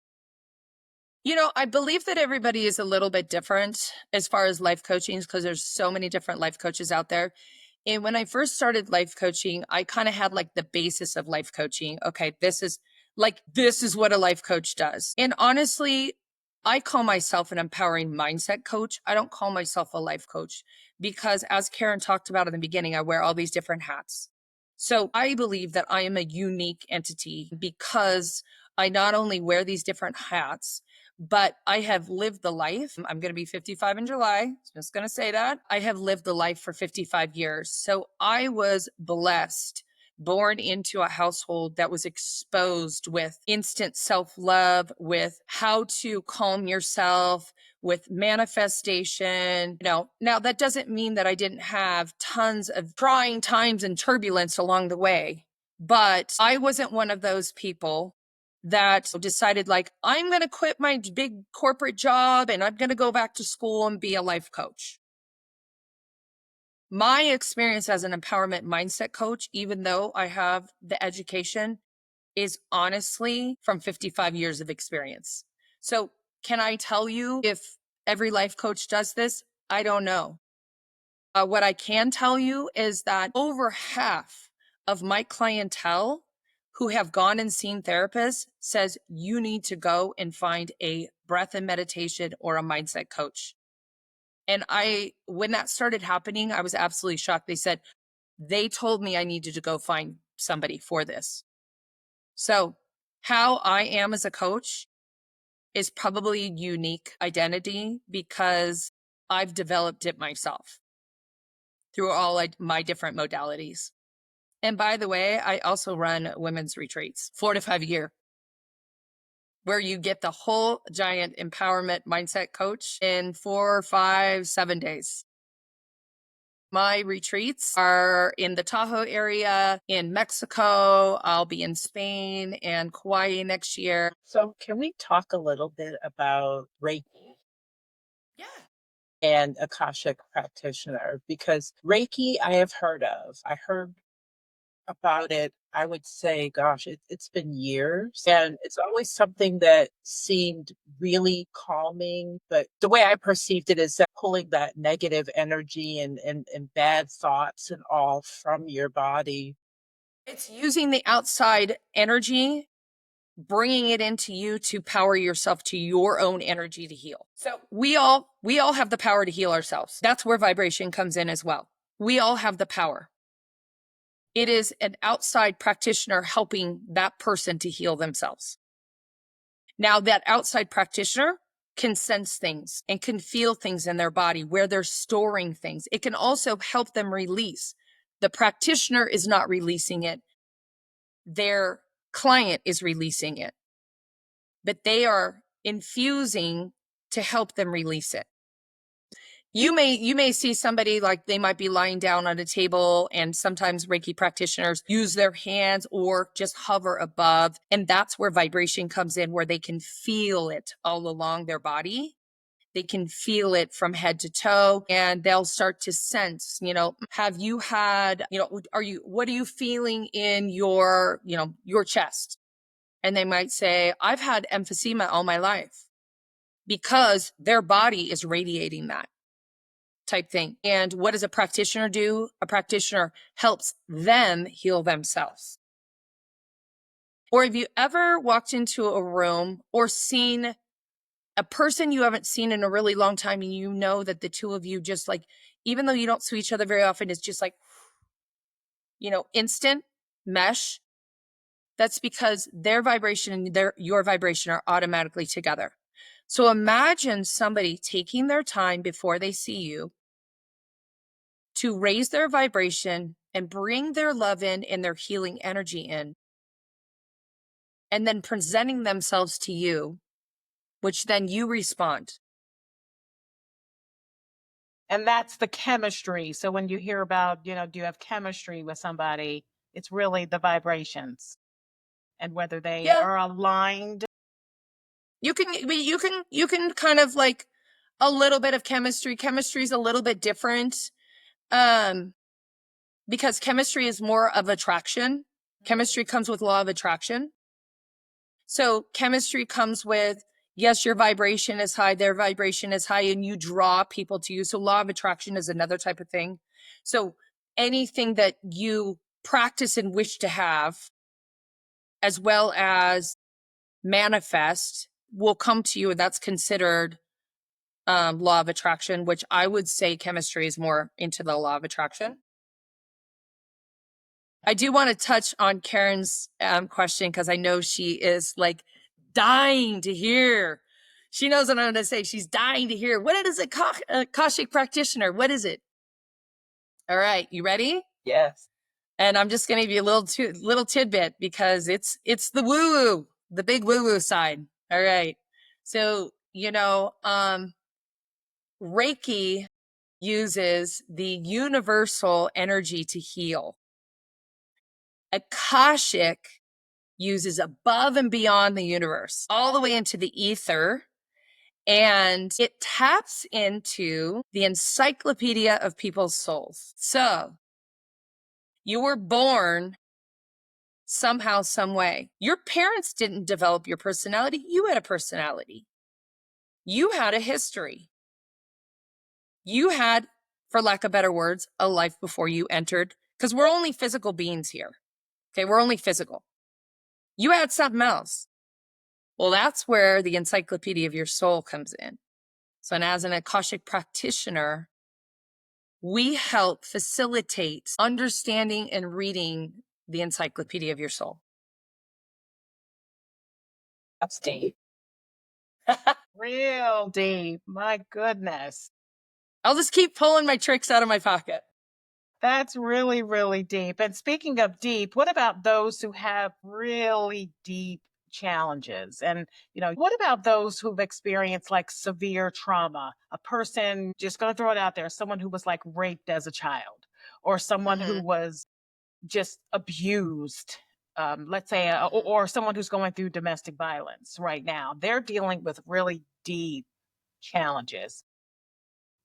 S1: I believe that everybody is a little bit different as far as life coaching, because there's so many different life coaches out there. And when I first started life coaching, I kind of had like the basis of life coaching. Okay, this is what a life coach does. And honestly, I call myself an empowering mindset coach. I don't call myself a life coach because, as Karen talked about in the beginning, I wear all these different hats. So I believe that I am a unique entity because I not only wear these different hats, but I have lived the life. I'm going to be 55 in July. I'm just going to say that. I have lived the life for 55 years. So I was blessed, born into a household that was exposed with instant self-love, with how to calm yourself, with manifestation. Now that doesn't mean that I didn't have tons of trying times and turbulence along the way, but I wasn't one of those people that decided like, I'm going to quit my big corporate job and I'm going to go back to school and be a life coach. My experience as an empowerment mindset coach, even though I have the education, is honestly from 55 years of experience. So can I tell you if every life coach does this? I don't know. What I can tell you is that over half of my clientele who have gone and seen therapists says you need to go and find a breath and meditation or a mindset coach. And when that started happening, I was absolutely shocked. They said, they told me I needed to go find somebody for this. So how I am as a coach is probably a unique identity because I've developed it myself through all my different modalities. And by the way, I also run women's retreats, 4 to 5 a year, where you get the whole giant empowerment mindset coach in 4, 5, 7 days. My retreats are in the Tahoe area, in Mexico. I'll be in Spain and Kauai next year.
S2: So, can we talk a little bit about Reiki
S1: Yeah.
S2: and Akashic practitioner? Because Reiki, I have heard of. I heard about it, I would say, gosh, it's been years. And it's always something that seemed really calming. But the way I perceived it is that pulling that negative energy and bad thoughts and all from your body.
S1: It's using the outside energy, bringing it into you to power yourself to your own energy to heal. So we all have the power to heal ourselves. That's where vibration comes in as well. We all have the power. It is an outside practitioner helping that person to heal themselves. Now, that outside practitioner can sense things and can feel things in their body where they're storing things. It can also help them release. The practitioner is not releasing it. Their client is releasing it, but they are infusing to help them release it. You may see somebody like they might be lying down on a table, and sometimes Reiki practitioners use their hands or just hover above. And that's where vibration comes in, where they can feel it all along their body. They can feel it from head to toe, and they'll start to sense, have you had, what are you feeling in your, your chest? And they might say, I've had emphysema all my life, because their body is radiating that type thing. And what does a practitioner do? A practitioner helps them heal themselves. Or have you ever walked into a room or seen a person you haven't seen in a really long time, and you know that the two of you just like, even though you don't see each other very often, it's just like, instant mesh? That's because their vibration and your vibration are automatically together. So imagine somebody taking their time before they see you to raise their vibration and bring their love in and their healing energy in, and then presenting themselves to you, which then you respond.
S3: And that's the chemistry. So when you hear about, do you have chemistry with somebody? It's really the vibrations and whether they
S1: Yeah.
S3: are aligned.
S1: You can kind of like a little bit of chemistry. Chemistry is a little bit different. Because chemistry is more of attraction. Chemistry comes with law of attraction. So chemistry comes with, yes, your vibration is high, their vibration is high, and you draw people to you. So law of attraction is another type of thing. So anything that you practice and wish to have, as well as manifest, will come to you, and that's considered law of attraction, which I would say chemistry is more into the law of attraction. I do want to touch on Karen's question, because I know she is like dying to hear. She knows what I'm going to say. She's dying to hear. What is a Akashic practitioner? What is it? All right, you ready?
S2: Yes.
S1: And I'm just going to give you a little tidbit, because it's the woo-woo, the big woo-woo side. All right. So, Reiki uses the universal energy to heal. Akashic uses above and beyond the universe, all the way into the ether, and it taps into the encyclopedia of people's souls. So you were born somehow, some way. Your parents didn't develop your personality. You had a personality. You had a history. You had, for lack of better words, a life before you entered, because we're only physical beings here. Okay, we're only physical. You had something else. Well, that's where the encyclopedia of your soul comes in. So, and as an Akashic practitioner, we help facilitate understanding and reading the encyclopedia of your soul.
S2: That's deep.
S3: Real deep. My goodness.
S1: I'll just keep pulling my tricks out of my pocket.
S3: That's really, really deep. And speaking of deep, what about those who have really deep challenges? And, what about those who've experienced like severe trauma? A person, just going to throw it out there, someone who was like raped as a child, or someone who
S1: Mhm.
S3: was just abused. Let's say,
S1: Mhm.
S3: or someone who's going through domestic violence right now. They're dealing with really deep challenges.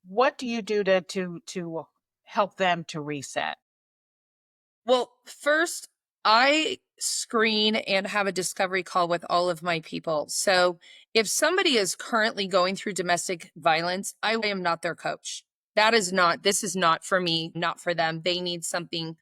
S3: What do you do to help them to reset?
S1: Well, first, I screen and have a discovery call with all of my people. So if somebody is currently going through domestic violence, I am not their coach. This is not for me, not for them. They need something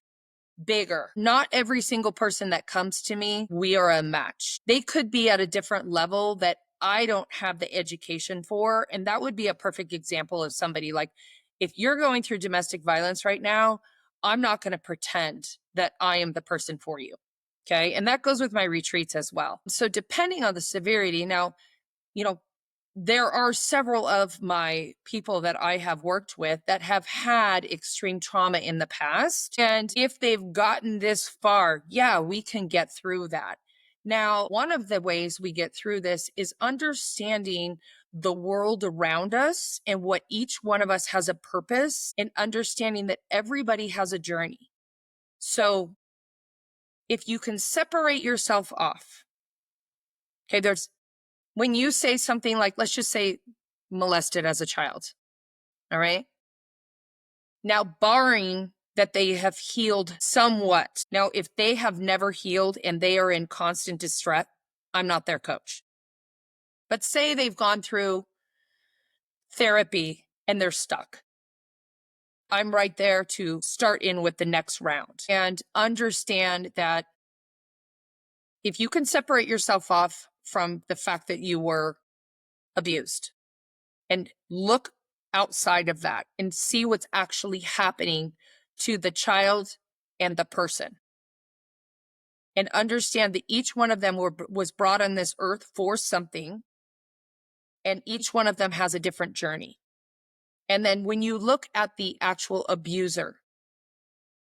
S1: bigger. Not every single person that comes to me, we are a match. They could be at a different level that I don't have the education for. And that would be a perfect example of somebody like, if you're going through domestic violence right now, I'm not going to pretend that I am the person for you. Okay. And that goes with my retreats as well. So depending on the severity, now, you know, there are several of my people that I have worked with that have had extreme trauma in the past. And if they've gotten this far, yeah, we can get through that. Now, one of the ways we get through this is understanding the world around us and what each one of us has a purpose, and understanding that everybody has a journey. So if you can separate yourself off, okay, when you say something like, let's just say molested as a child, all right? Now, barring that they have healed somewhat. Now, if they have never healed and they are in constant distress, I'm not their coach. But say they've gone through therapy and they're stuck. I'm right there to start in with the next round and understand that if you can separate yourself off from the fact that you were abused and look outside of that and see what's actually happening to the child and the person, and understand that each one of them was brought on this earth for something, and each one of them has a different journey. And then when you look at the actual abuser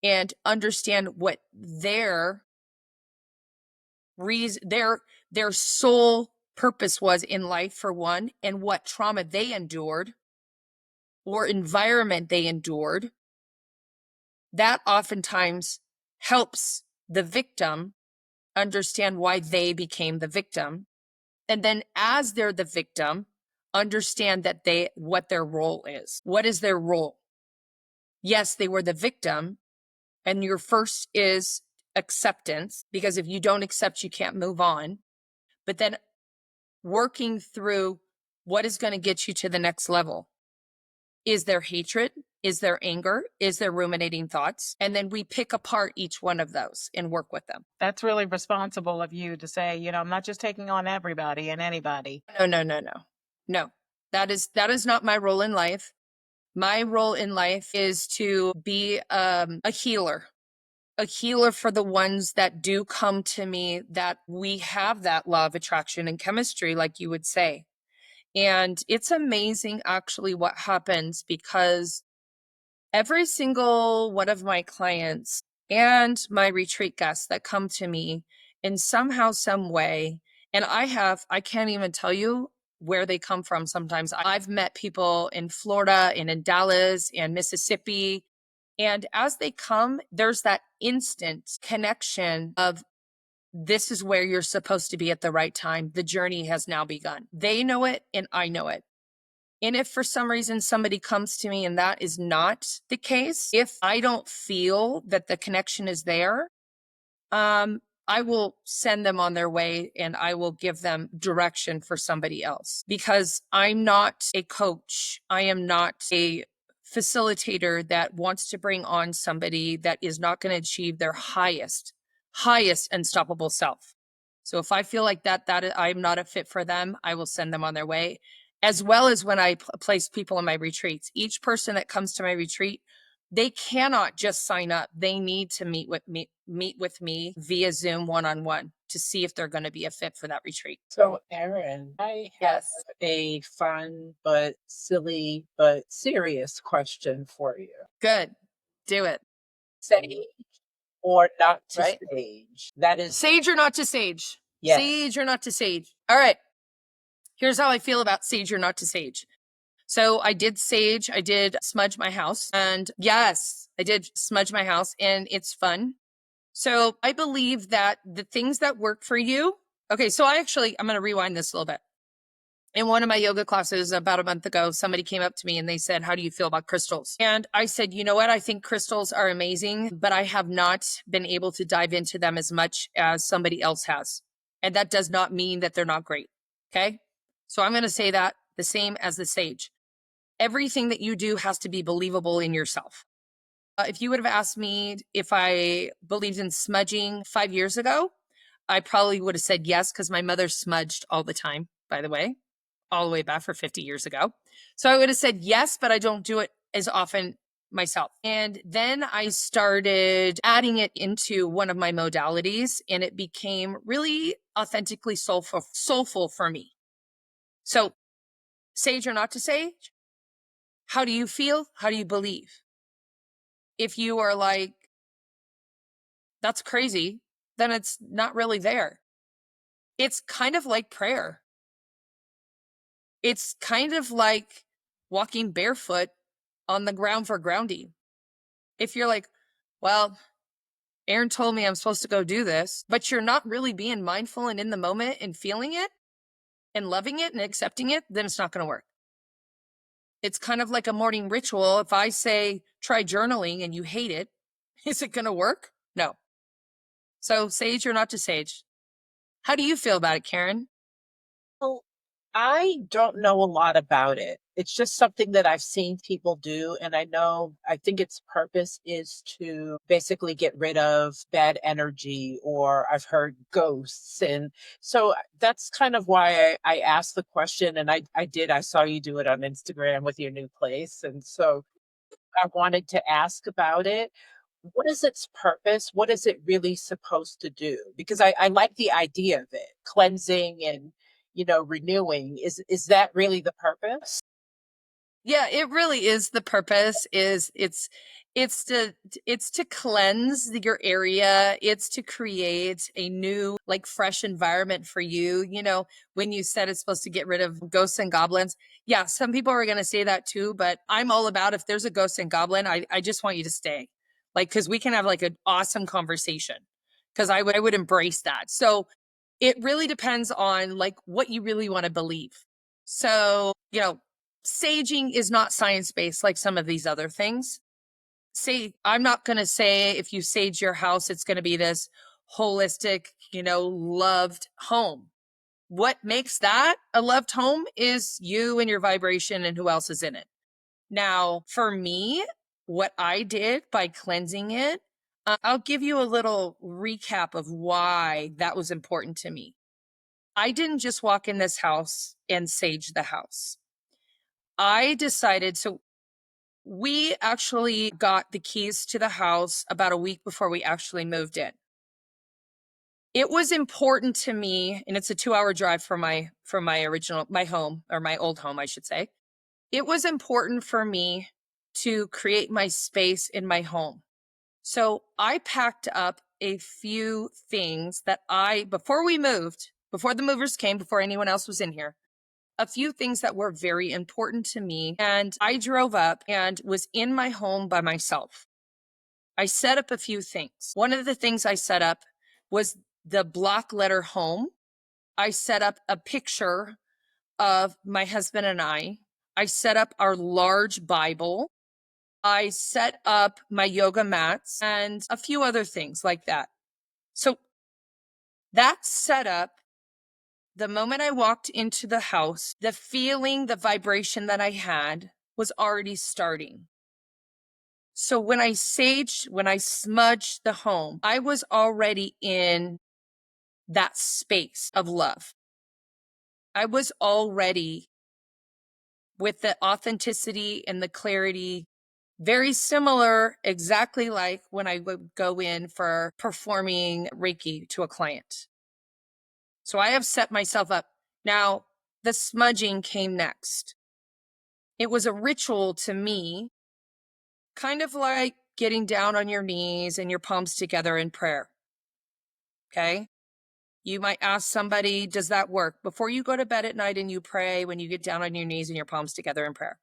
S1: and understand what their reason, their sole purpose was in life, for one, and what trauma they endured or environment they endured, that oftentimes helps the victim understand why they became the victim. And then as they're the victim, understand that what their role is. What is their role? Yes, they were the victim. And your first is acceptance, because if you don't accept, you can't move on. But then working through what is going to get you to the next level. Is there hatred? Is there anger? Is there ruminating thoughts? And then we pick apart each one of those and work with them.
S3: That's really responsible of you to say, I'm not just taking on everybody and anybody.
S1: No. That is not my role in life. My role in life is to be a healer for the ones that do come to me, that we have that law of attraction and chemistry, like you would say. And it's amazing actually what happens, because every single one of my clients and my retreat guests that come to me in somehow, some way, and I can't even tell you where they come from. Sometimes I've met people in Florida and in Dallas and Mississippi. And as they come, there's that instant connection of, this is where you're supposed to be at the right time. The journey has now begun. They know it and I know it. And if for some reason somebody comes to me and that is not the case, if I don't feel that the connection is there, I will send them on their way and I will give them direction for somebody else, because I'm not a coach. I am not a facilitator that wants to bring on somebody that is not going to achieve their highest unstoppable self. So if I feel like that I'm not a fit for them, I will send them on their way. As well as when I place people in my retreats, each person that comes to my retreat, they cannot just sign up. They need to meet with me via Zoom one-on-one to see if they're going to be a fit for that retreat.
S2: So, Erin, I have
S1: Yes.
S2: a fun but silly but serious question for you.
S1: Good. Do it.
S2: Sage or not to
S1: Right?
S2: sage? That is,
S1: Sage or not to sage?
S2: yes.
S1: Sage or not to sage? All right. Here's how I feel about sage or not to sage. So I did sage, I did smudge my house, and yes, I did smudge my house, and it's fun. So I believe that the things that work for you. Okay, so I'm going to rewind this a little bit. In one of my yoga classes about a month ago, somebody came up to me and they said, "How do you feel about crystals?" And I said, "You know what? I think crystals are amazing, but I have not been able to dive into them as much as somebody else has. And that does not mean that they're not great." Okay. So I'm going to say that the same as the sage. Everything that you do has to be believable in yourself. If you would have asked me if I believed in smudging 5 years ago, I probably would have said yes, because my mother smudged all the time, by the way, all the way back for 50 years ago. So I would have said yes, but I don't do it as often myself. And then I started adding it into one of my modalities, and it became really authentically soulful for me. So, sage or not to sage, how do you feel? How do you believe? If you are like, "That's crazy," then it's not really there. It's kind of like prayer. It's kind of like walking barefoot on the ground for grounding. If you're like, "Well, Erin told me I'm supposed to go do this," but you're not really being mindful and in the moment and feeling it and loving it and accepting it, then it's not going to work. It's kind of like a morning ritual. If I say, "Try journaling," and you hate it, is it going to work? No. So, sage or not to sage? How do you feel about it, Karen?
S2: Well, I don't know a lot about it. It's just something that I've seen people do. And I think its purpose is to basically get rid of bad energy, or I've heard ghosts. And so that's kind of why I asked the question. And I saw you do it on Instagram with your new place. And so I wanted to ask about it. What is its purpose? What is it really supposed to do? Because I like the idea of it, cleansing and, renewing. Is that really the purpose?
S1: Yeah, it really is. The purpose is it's to it's to cleanse your area. It's to create a new, like, fresh environment for you. When you said it's supposed to get rid of ghosts and goblins. Yeah, some people are going to say that too, but I'm all about, if there's a ghost and goblin, I just want you to stay. Like, cuz we can have like an awesome conversation, cuz I would embrace that. So it really depends on like what you really want to believe. So, saging is not science-based like some of these other things. I'm not going to say if you sage your house, it's going to be this holistic, loved home. What makes that a loved home is you and your vibration and who else is in it. Now, for me, what I did by cleansing it, I'll give you a little recap of why that was important to me. I didn't just walk in this house and sage the house. I decided, so we actually got the keys to the house about a week before we actually moved in. It was important to me, and it's a 2-hour drive from my home, or my old home, I should say. It was important for me to create my space in my home. So I packed up a few things that before we moved, before the movers came, before anyone else was in here, a few things that were very important to me. And I drove up and was in my home by myself. I set up a few things. One of the things I set up was the block letter home. I set up a picture of my husband and I. I set up our large Bible. I set up my yoga mats and a few other things like that. So that setup, the moment I walked into the house, the feeling, the vibration that I had was already starting. So when I smudged the home, I was already in that space of love. I was already with the authenticity and the clarity Very similar, exactly like when I would go in for performing Reiki to a client. So I have set myself up. Now, the smudging came next. It was a ritual to me, kind of like getting down on your knees and your palms together in prayer. Okay. You might ask somebody, does that work? Before you go to bed at night and you pray, when you get down on your knees and your palms together in prayer.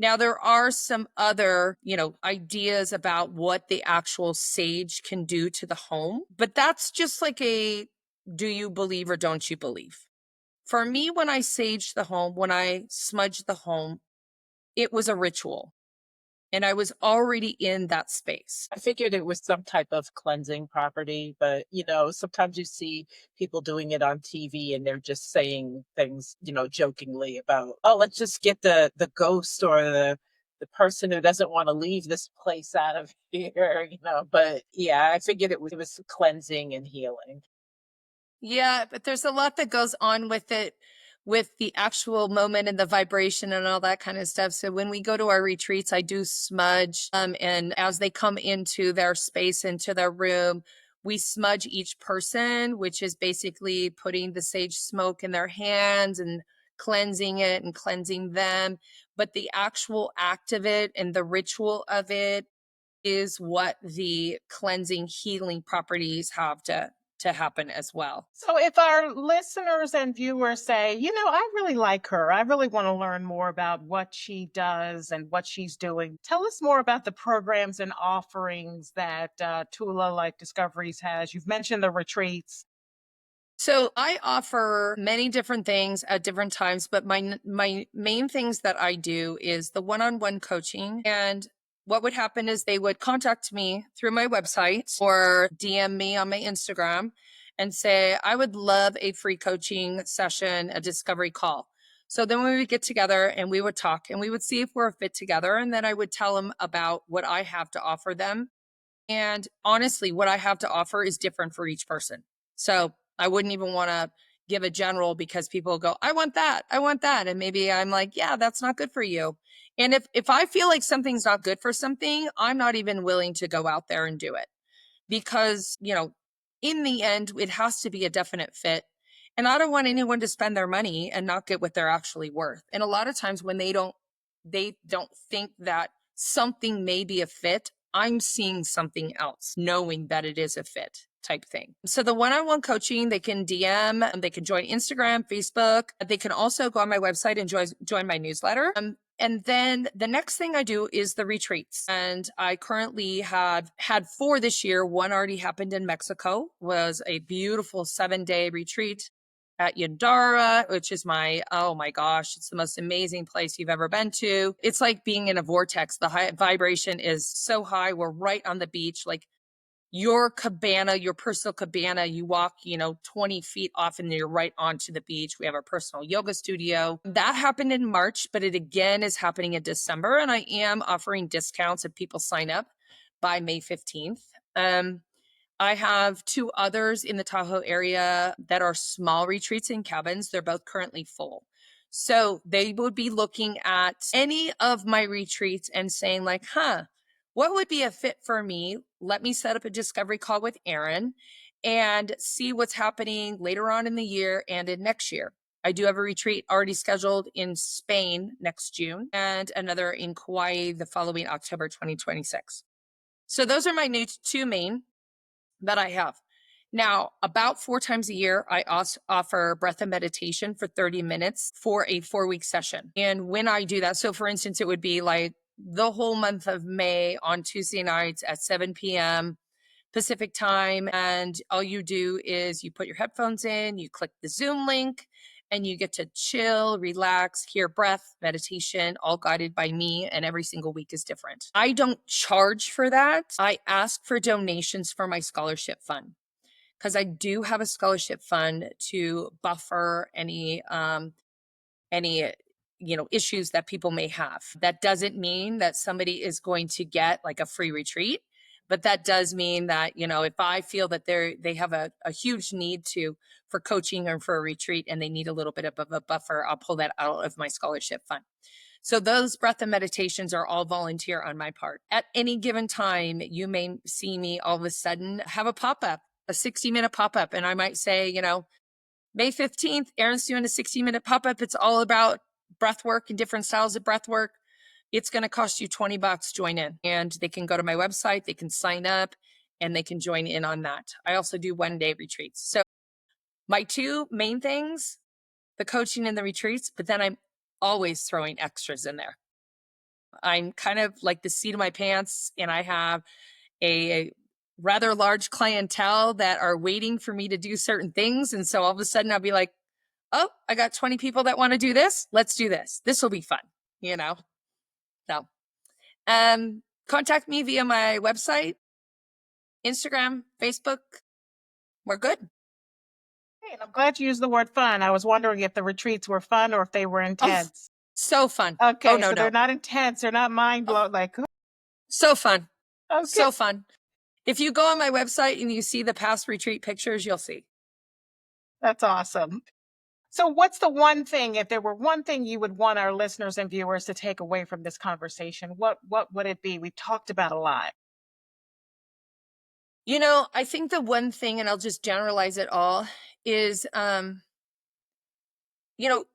S1: Now, there are some other, ideas about what the actual sage can do to the home, but that's just like a do you believe or don't you believe? For me, when I saged the home, when I smudged the home, it was a ritual and I was already in that space.
S2: I figured it was some type of cleansing property, but sometimes you see people doing it on TV and they're just saying things, jokingly about, oh, let's just get the ghost or the person who doesn't want to leave this place out of here. But yeah, I figured it was cleansing and healing.
S1: Yeah, but there's a lot that goes on with it, with the actual moment and the vibration and all that kind of stuff. So when we go to our retreats, I do smudge. And as they come into their space, into their room, we smudge each person, which is basically putting the sage smoke in their hands and cleansing it and cleansing them. But the actual act of it and the ritual of it is what the cleansing healing properties have to happen as well.
S3: So if our listeners and viewers say, I really like her, I really want to learn more about what she does and what she's doing, tell us more about the programs and offerings that Tula Life Discoveries has. You've mentioned the retreats.
S1: So I offer many different things at different times, but my main things that I do is the one-on-one coaching. And what would happen is they would contact me through my website or DM me on my Instagram and say, I would love a free coaching session, a discovery call. So then we would get together and we would talk and we would see if we're a fit together. And then I would tell them about what I have to offer them. And honestly, what I have to offer is different for each person. So I wouldn't even want to give a general because people go, I want that. I want that. And maybe I'm like, yeah, that's not good for you. And if I feel like something's not good for something, I'm not even willing to go out there and do it because, in the end, it has to be a definite fit. And I don't want anyone to spend their money and not get what they're actually worth. And a lot of times when they don't think that something may be a fit, I'm seeing something else, knowing that it is a fit type thing. So the one-on-one coaching, they can DM, they can join Instagram, Facebook. They can also go on my website and join my newsletter. And then the next thing I do is the retreats. And I currently have had 4 this year. One already happened in Mexico, was a beautiful 7-day retreat at Yandara, which is oh my gosh, it's the most amazing place you've ever been to. It's like being in a vortex. The high vibration is so high. We're right on the beach, like your cabana, your personal cabana, you walk, 20 feet off and you're right onto the beach. We have our personal yoga studio. That happened in March, but it again is happening in December. And I am offering discounts if people sign up by May 15th. I have 2 others in the Tahoe area that are small retreats and cabins. They're both currently full. So they would be looking at any of my retreats and saying like, what would be a fit for me? Let me set up a discovery call with Erin and see what's happening later on in the year and in next year. I do have a retreat already scheduled in Spain next June and another in Kauai the following October 2026. So those are my 2 main that I have. Now, about 4 times a year, I also offer breath and meditation for 30 minutes for a 4-week session. And when I do that, so for instance, it would be like the whole month of May on Tuesday nights at 7 p.m. Pacific time. And all you do is you put your headphones in, you click the Zoom link, and you get to chill, relax, hear breath, meditation, all guided by me. And every single week is different. I don't charge for that. I ask for donations for my scholarship fund because I do have a scholarship fund to buffer any issues that people may have. That doesn't mean that somebody is going to get like a free retreat, but that does mean that, if I feel that they have a huge need for coaching or for a retreat and they need a little bit of a buffer, I'll pull that out of my scholarship fund. So those breath and meditations are all volunteer on my part. At any given time, you may see me all of a sudden have a pop-up, a 60-minute pop-up. And I might say, May 15th, Erin's doing a 60-minute pop-up. It's all about breath work and different styles of breath work. It's going to cost you $20, join in. And they can go to my website, they can sign up, and they can join in on that. I also do one-day retreats. So my two main things, the coaching and the retreats, but then I'm always throwing extras in there. I'm kind of like the seat of my pants, and I have a rather large clientele that are waiting for me to do certain things. And so all of a sudden I'll be like, oh, I got 20 people that want to do this. Let's do this. This will be fun, So contact me via my website, Instagram, Facebook. We're good.
S3: Hey, and I'm glad you used the word fun. I was wondering if the retreats were fun or if they were
S1: Oh,
S3: intense.
S1: so fun.
S3: Okay,
S1: Oh, no,
S3: so they're
S1: no.
S3: not intense. They're not mind blowing. Like,
S1: So fun.
S3: okay,
S1: So fun. If you go on my website and you see the past retreat pictures, you'll see.
S3: that's awesome. So what's the one thing, if there were one thing you would want our listeners and viewers to take away from this conversation, what would it be? We talked about a lot.
S1: I think the one thing, and I'll just generalize it all, is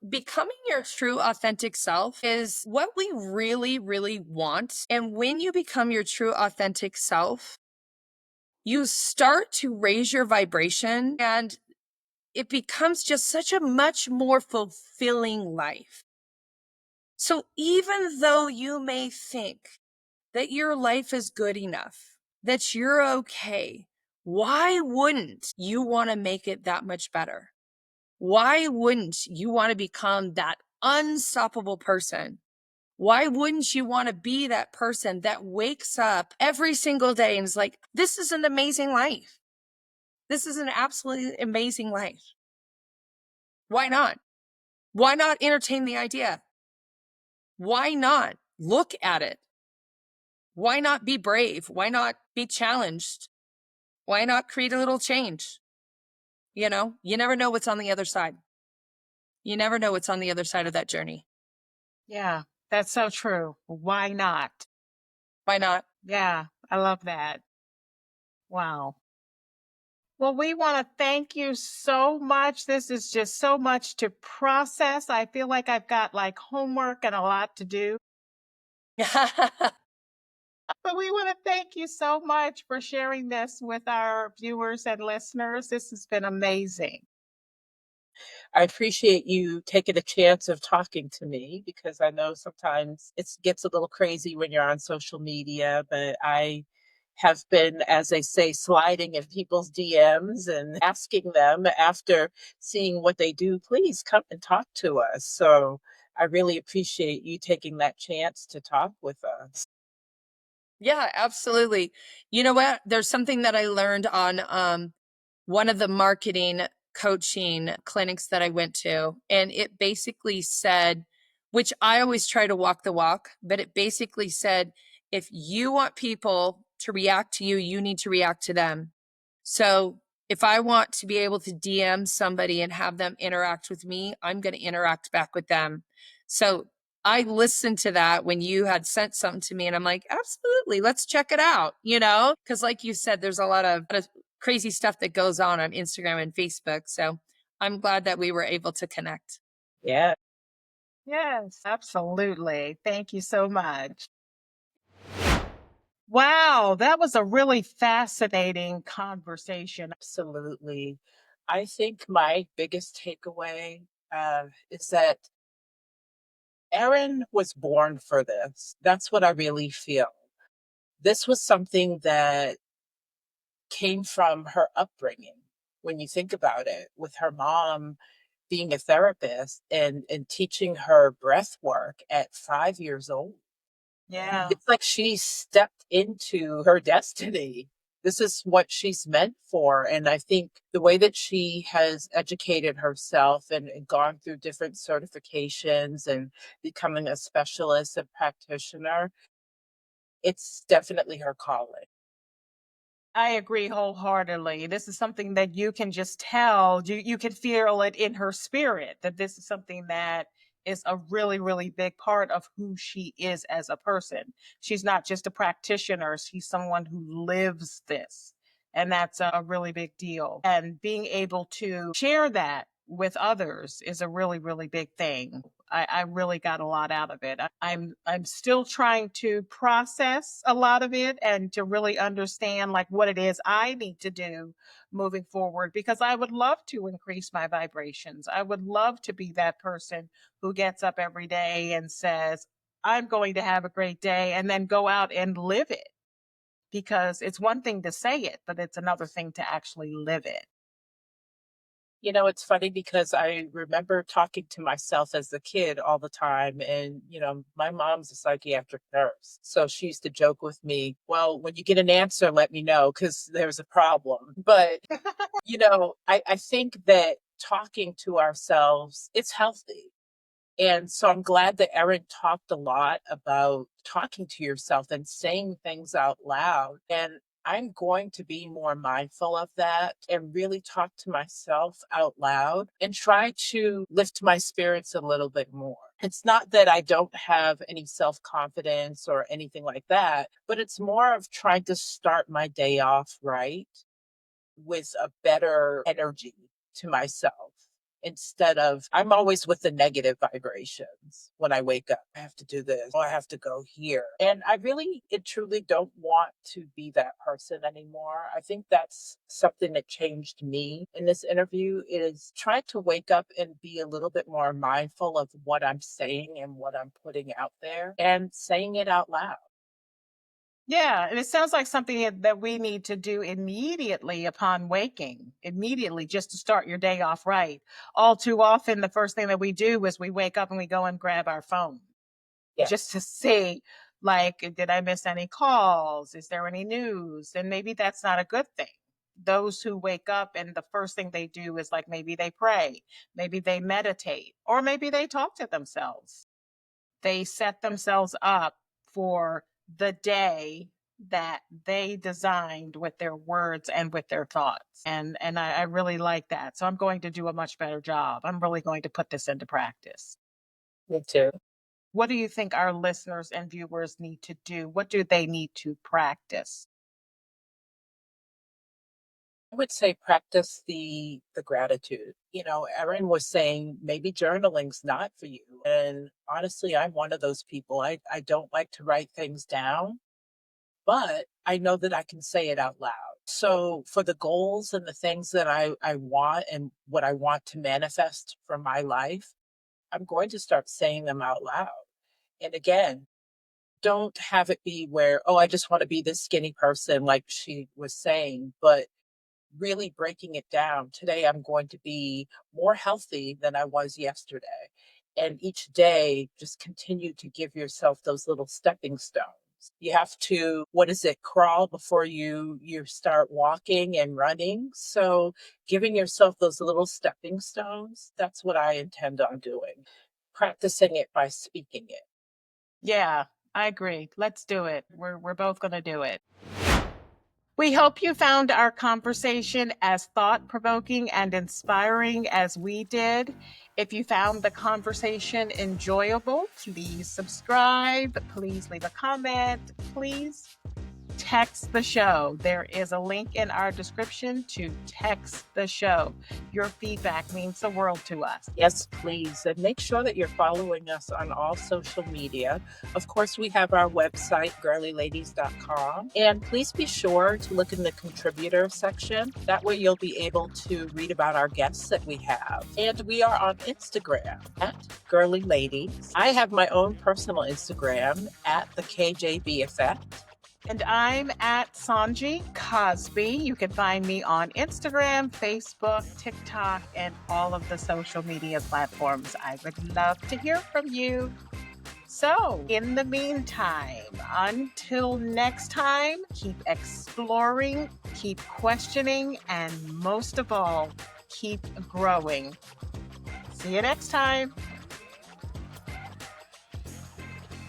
S1: becoming your true authentic self is what we really, really want. And when you become your true authentic self, you start to raise your vibration, and it becomes just such a much more fulfilling life. So even though you may think that your life is good enough, that you're okay, why wouldn't you want to make it that much better? Why wouldn't you want to become that unstoppable person? Why wouldn't you want to be that person that wakes up every single day and is like, this is an amazing life. This is an absolutely amazing life. Why not? Why not entertain the idea? Why not look at it? Why not be brave? Why not be challenged? Why not create a little change? You never know what's on the other side. You never know what's on the other side of that journey.
S3: Yeah, that's so true. Why not?
S1: Why not?
S3: Yeah, I love that. Wow. Well, we want to thank you so much. This is just so much to process. I feel like I've got like homework and a lot to do. But we want to thank you so much for sharing this with our viewers and listeners. This has been amazing.
S2: I appreciate you taking a chance of talking to me because I know sometimes it gets a little crazy when you're on social media, but I have been, as they say, sliding in people's DMs and asking them after seeing what they do, please come and talk to us. So I really appreciate you taking that chance to talk with us.
S1: Yeah, absolutely. You know what? There's something that I learned on one of the marketing coaching clinics that I went to, and it basically said, which I always try to walk the walk, but it basically said, if you want people to react to you, you need to react to them. So if I want to be able to DM somebody and have them interact with me, I'm going to interact back with them. So I listened to that when you had sent something to me, and I'm like, absolutely, let's check it out, because like you said, there's a lot of crazy stuff that goes on Instagram and Facebook. So I'm glad that we were able to connect.
S2: Yeah.
S3: Yes, absolutely. Thank you so much. Wow, that was a really fascinating conversation.
S2: Absolutely. I think my biggest takeaway is that Erin was born for this. That's what I really feel. This was something that came from her upbringing. When you think about it, with her mom being a therapist and teaching her breath work at 5 years old.
S3: Yeah.
S2: It's like she stepped into her destiny. This is what she's meant for. And I think the way that she has educated herself and gone through different certifications and becoming a specialist and practitioner, it's definitely her calling.
S3: I agree wholeheartedly. This is something that you can just tell. You can feel it in her spirit that this is something that is a really, really big part of who she is as a person. She's not just a practitioner, she's someone who lives this. And that's a really big deal. And being able to share that with others is a really, really big thing. I really got a lot out of it. I'm still trying to process a lot of it and to really understand like what it is I need to do moving forward, because I would love to increase my vibrations. I would love to be that person who gets up every day and says, I'm going to have a great day, and then go out and live it. Because it's one thing to say it, but it's another thing to actually live it.
S2: You know, it's funny because I remember talking to myself as a kid all the time. And, my mom's a psychiatric nurse. So she used to joke with me, well, when you get an answer, let me know because there's a problem. But, I think that talking to ourselves, it's healthy. And so I'm glad that Erin talked a lot about talking to yourself and saying things out loud. And I'm going to be more mindful of that and really talk to myself out loud and try to lift my spirits a little bit more. It's not that I don't have any self confidence or anything like that, but it's more of trying to start my day off right with a better energy to myself instead of I'm always with the negative vibrations when I wake up. I have to do this. Oh, I have to go here. And I really and truly don't want to be that person anymore. I think that's something that changed me in this interview is trying to wake up and be a little bit more mindful of what I'm saying and what I'm putting out there and saying it out loud.
S3: Yeah, and it sounds like something that we need to do immediately upon waking, immediately just to start your day off right. All too often, the first thing that we do is we wake up and we go and grab our phone just to
S2: Yes.
S3: see, like, did I miss any calls? Is there any news? And maybe that's not a good thing. Those who wake up and the first thing they do is like maybe they pray, maybe they meditate, or maybe they talk to themselves. They set themselves up for the day that they designed with their words and with their thoughts. And I really like that. So I'm going to do a much better job. I'm really going to put this into practice.
S2: Me too.
S3: What do you think our listeners and viewers need to do? What do they need to practice?
S2: I would say practice the gratitude. Erin was saying maybe journaling's not for you. And honestly, I'm one of those people. I don't like to write things down, but I know that I can say it out loud. So for the goals and the things that I want and what I want to manifest for my life, I'm going to start saying them out loud. And again, don't have it be where, oh, I just want to be this skinny person, like she was saying, but really breaking it down. Today, I'm going to be more healthy than I was yesterday. And each day, just continue to give yourself those little stepping stones. You have to, what is it, crawl before you start walking and running. So giving yourself those little stepping stones, that's what I intend on doing. Practicing it by speaking it.
S3: Yeah, I agree. Let's do it. We're both going to do it. We hope you found our conversation as thought provoking and inspiring as we did. If you found the conversation enjoyable, please subscribe. Please leave a comment. Please text the show. There is a link in our description to text the show. Your feedback means the world to us.
S2: Yes, please. And make sure that you're following us on all social media. Of course, we have our website, girlieladies.com. And please be sure to look in the contributor section. That way you'll be able to read about our guests that we have. And we are on Instagram at Girlie Ladies. I have my own personal Instagram at the KJB Effect.
S3: And I'm at Sanji Cosby. You can find me on Instagram, Facebook, TikTok, and all of the social media platforms. I would love to hear from you. So, in the meantime, until next time, keep exploring, keep questioning, and most of all, keep growing. See you next time.